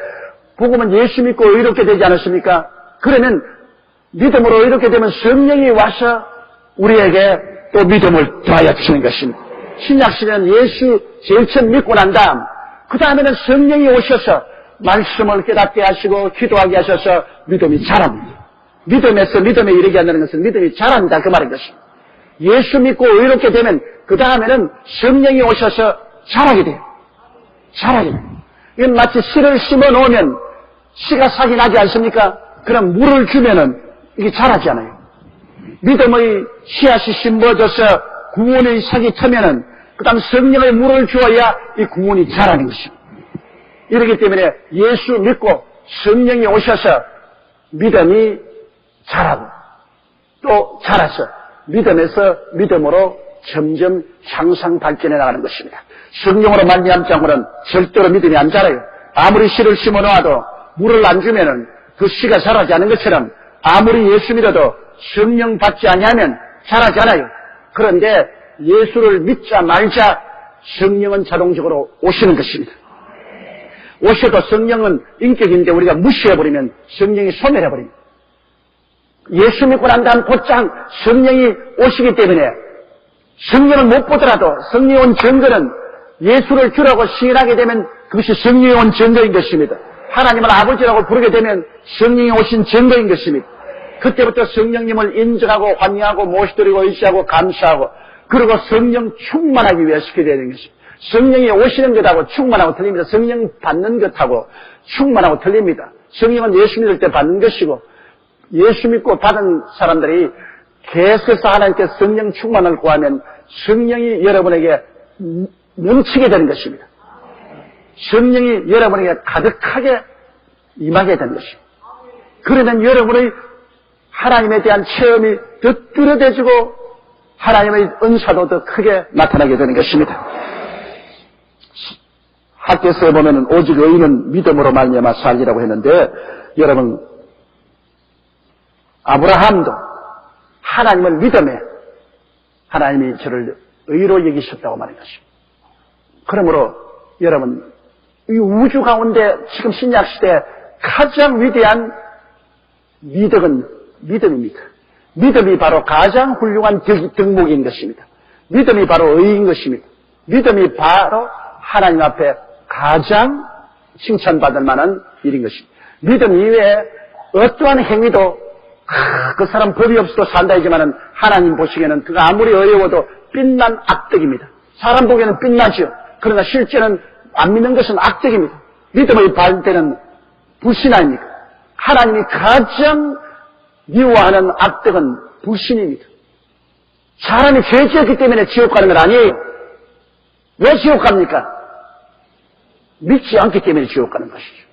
복음은 예수 믿고 의롭게 되지 않았습니까? 그러면 믿음으로 의롭게 되면 성령이 와서 우리에게 또 믿음을 더하여 주시는 것입니다. 신약시대는 예수 제일 처음 믿고 난 다음 그 다음에는 성령이 오셔서 말씀을 깨닫게 하시고 기도하게 하셔서 믿음이 자랍니다. 믿음에서 믿음에 이르게 한다는 것은 믿음이 자랍니다. 그 말인 것입니다. 예수 믿고 의롭게 되면 그 다음에는 성령이 오셔서 자라게 돼요. 자라게 돼요. 이건 마치 씨를 심어 놓으면 씨가 싹이 나지 않습니까? 그럼 물을 주면은 이게 자라지 않아요. 믿음의 씨앗이 심어져서 구원의 싹이 트면은 그 다음 성령의 물을 주어야 이 구원이 자라는 것입니다. 이렇기 때문에 예수 믿고 성령이 오셔서 믿음이 자라고 또 자라서 믿음에서 믿음으로 점점 향상 발전해 나가는 것입니다. 성령으로 말미암지 않고는 절대로 믿음이 안 자라요. 아무리 씨를 심어 놓아도 물을 안 주면은 그 씨가 자라지 않은 것처럼 아무리 예수 믿어도 성령 받지 아니하면 자라지 않아요. 그런데 예수를 믿자 말자 성령은 자동적으로 오시는 것입니다. 오셔도 성령은 인격인데 우리가 무시해버리면 성령이 소멸해버립니다. 예수 믿고 난 다음 곧장 성령이 오시기 때문에 성령을 못 보더라도 성령이 온 증거는 예수를 주라고 시인하게 되면 그것이 성령이 온 증거인 것입니다. 하나님을 아버지라고 부르게 되면 성령이 오신 증거인 것입니다. 그때부터 성령님을 인정하고 환영하고 모시드리고 의지하고 감사하고 그리고 성령 충만하기 위해서 기도해야 되는 것입니다. 성령이 오시는 것하고 충만하고 틀립니다. 성령 받는 것하고 충만하고 틀립니다. 성령은 예수 믿을 때 받는 것이고 예수 믿고 받은 사람들이 계속해서 하나님께 성령 충만을 구하면 성령이 여러분에게 넘치게 되는 것입니다. 성령이 여러분에게 가득하게 임하게 되는 것입니다. 그러면 여러분의 하나님에 대한 체험이 더 뚜렷해지고 하나님의 은사도 더 크게 나타나게 되는 것입니다. 학교에서 보면은 오직 의인은 믿음으로 말미암아 살리라고 했는데 여러분 아브라함도 하나님을 믿음에 하나님이 저를 의로 여기셨다고 말한 것입니다. 그러므로 여러분 이 우주 가운데 지금 신약시대에 가장 위대한 미덕은 믿음입니다. 믿음이 바로 가장 훌륭한 덕목인 것입니다. 믿음이 바로 의인 것입니다. 믿음이 바로 하나님 앞에 가장 칭찬받을 만한 일인 것입니다. 믿음 이외에 어떠한 행위도 그 사람 법이 없어도 산다 하지만은 하나님 보시기에는 그가 아무리 어려워도 빛난 악덕입니다. 사람 보기에는 빛나죠. 그러나 실제는 안 믿는 것은 악덕입니다. 믿음의 발대는 불신 아닙니까? 하나님이 가장 미워하는 악덕은 불신입니다. 사람이 죄 지었기 때문에 지옥 가는 건 아니에요. 왜 지옥 갑니까? 믿지 않기 때문에 지옥 가는 것이죠.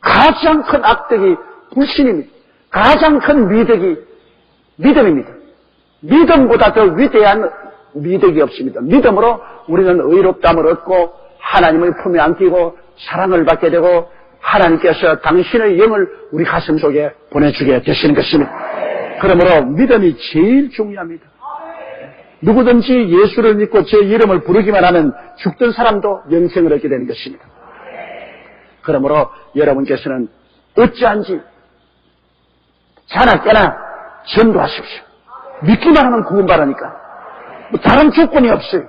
가장 큰 악덕이 불신입니다. 가장 큰 미덕이 믿음입니다. 믿음보다 더 위대한 미덕이 없습니다. 믿음으로 우리는 의롭다함을 얻고 하나님의 품에 안기고 사랑을 받게 되고 하나님께서 당신의 영을 우리 가슴 속에 보내주게 되시는 것입니다. 그러므로 믿음이 제일 중요합니다. 누구든지 예수를 믿고 제 이름을 부르기만 하면 죽던 사람도 영생을 얻게 되는 것입니다. 그러므로 여러분께서는 어찌한지 자나 깨나 전도하십시오. 믿기만 하면 구원받으니까. 다른 조건이 없어요.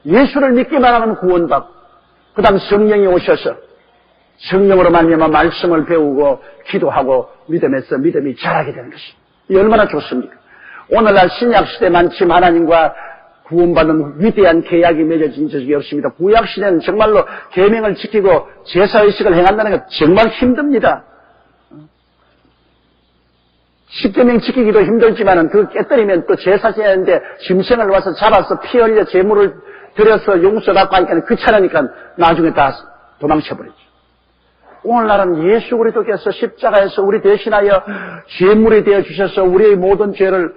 예수를 믿기만 하면 구원받고 그 다음 성령이 오셔서 성령으로 말미암아 말씀을 배우고 기도하고 믿음에서 믿음이 자라게 되는 것입니다. 이 얼마나 좋습니까? 오늘날 신약시대만큼 하나님과 구원받는 위대한 계약이 맺어진 적이 없습니다. 구약시대는 정말로 계명을 지키고 제사의식을 행한다는 것 정말 힘듭니다. 10계명 지키기도 힘들지만은 그거 깨뜨리면 또 제사 지내는데 짐승을 와서 잡아서 피 흘려 제물을 드려서 용서받고 하니까 귀찮으니까 나중에 다 도망쳐버리죠. 오늘날은 예수 그리스도께서 십자가에서 우리 대신하여 죄물이 되어 주셔서 우리의 모든 죄를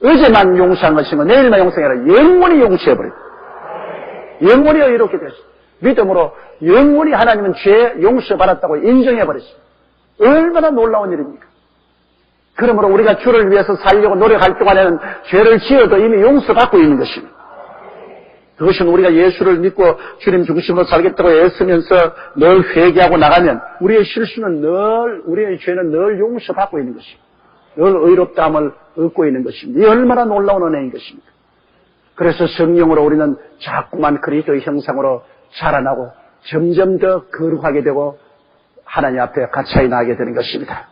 어제만 용서한 것이고 내일만 용서해라. 영원히 용서해버려요. 영원히 의롭게 되었어요. 믿음으로 영원히 하나님은 죄 용서받았다고 인정해버렸어요. 얼마나 놀라운 일입니까? 그러므로 우리가 주를 위해서 살려고 노력할 동안에는 죄를 지어도 이미 용서받고 있는 것입니다. 그것은 우리가 예수를 믿고 주님 중심으로 살겠다고 애쓰면서 늘 회개하고 나가면 우리의 실수는 늘, 우리의 죄는 늘 용서받고 있는 것입니다. 늘 의롭다함을 얻고 있는 것입니다. 이 얼마나 놀라운 은혜인 것입니까? 그래서 성령으로 우리는 자꾸만 그리스도의 형상으로 자라나고 점점 더 거룩하게 되고 하나님 앞에 가차이 나게 되는 것입니다.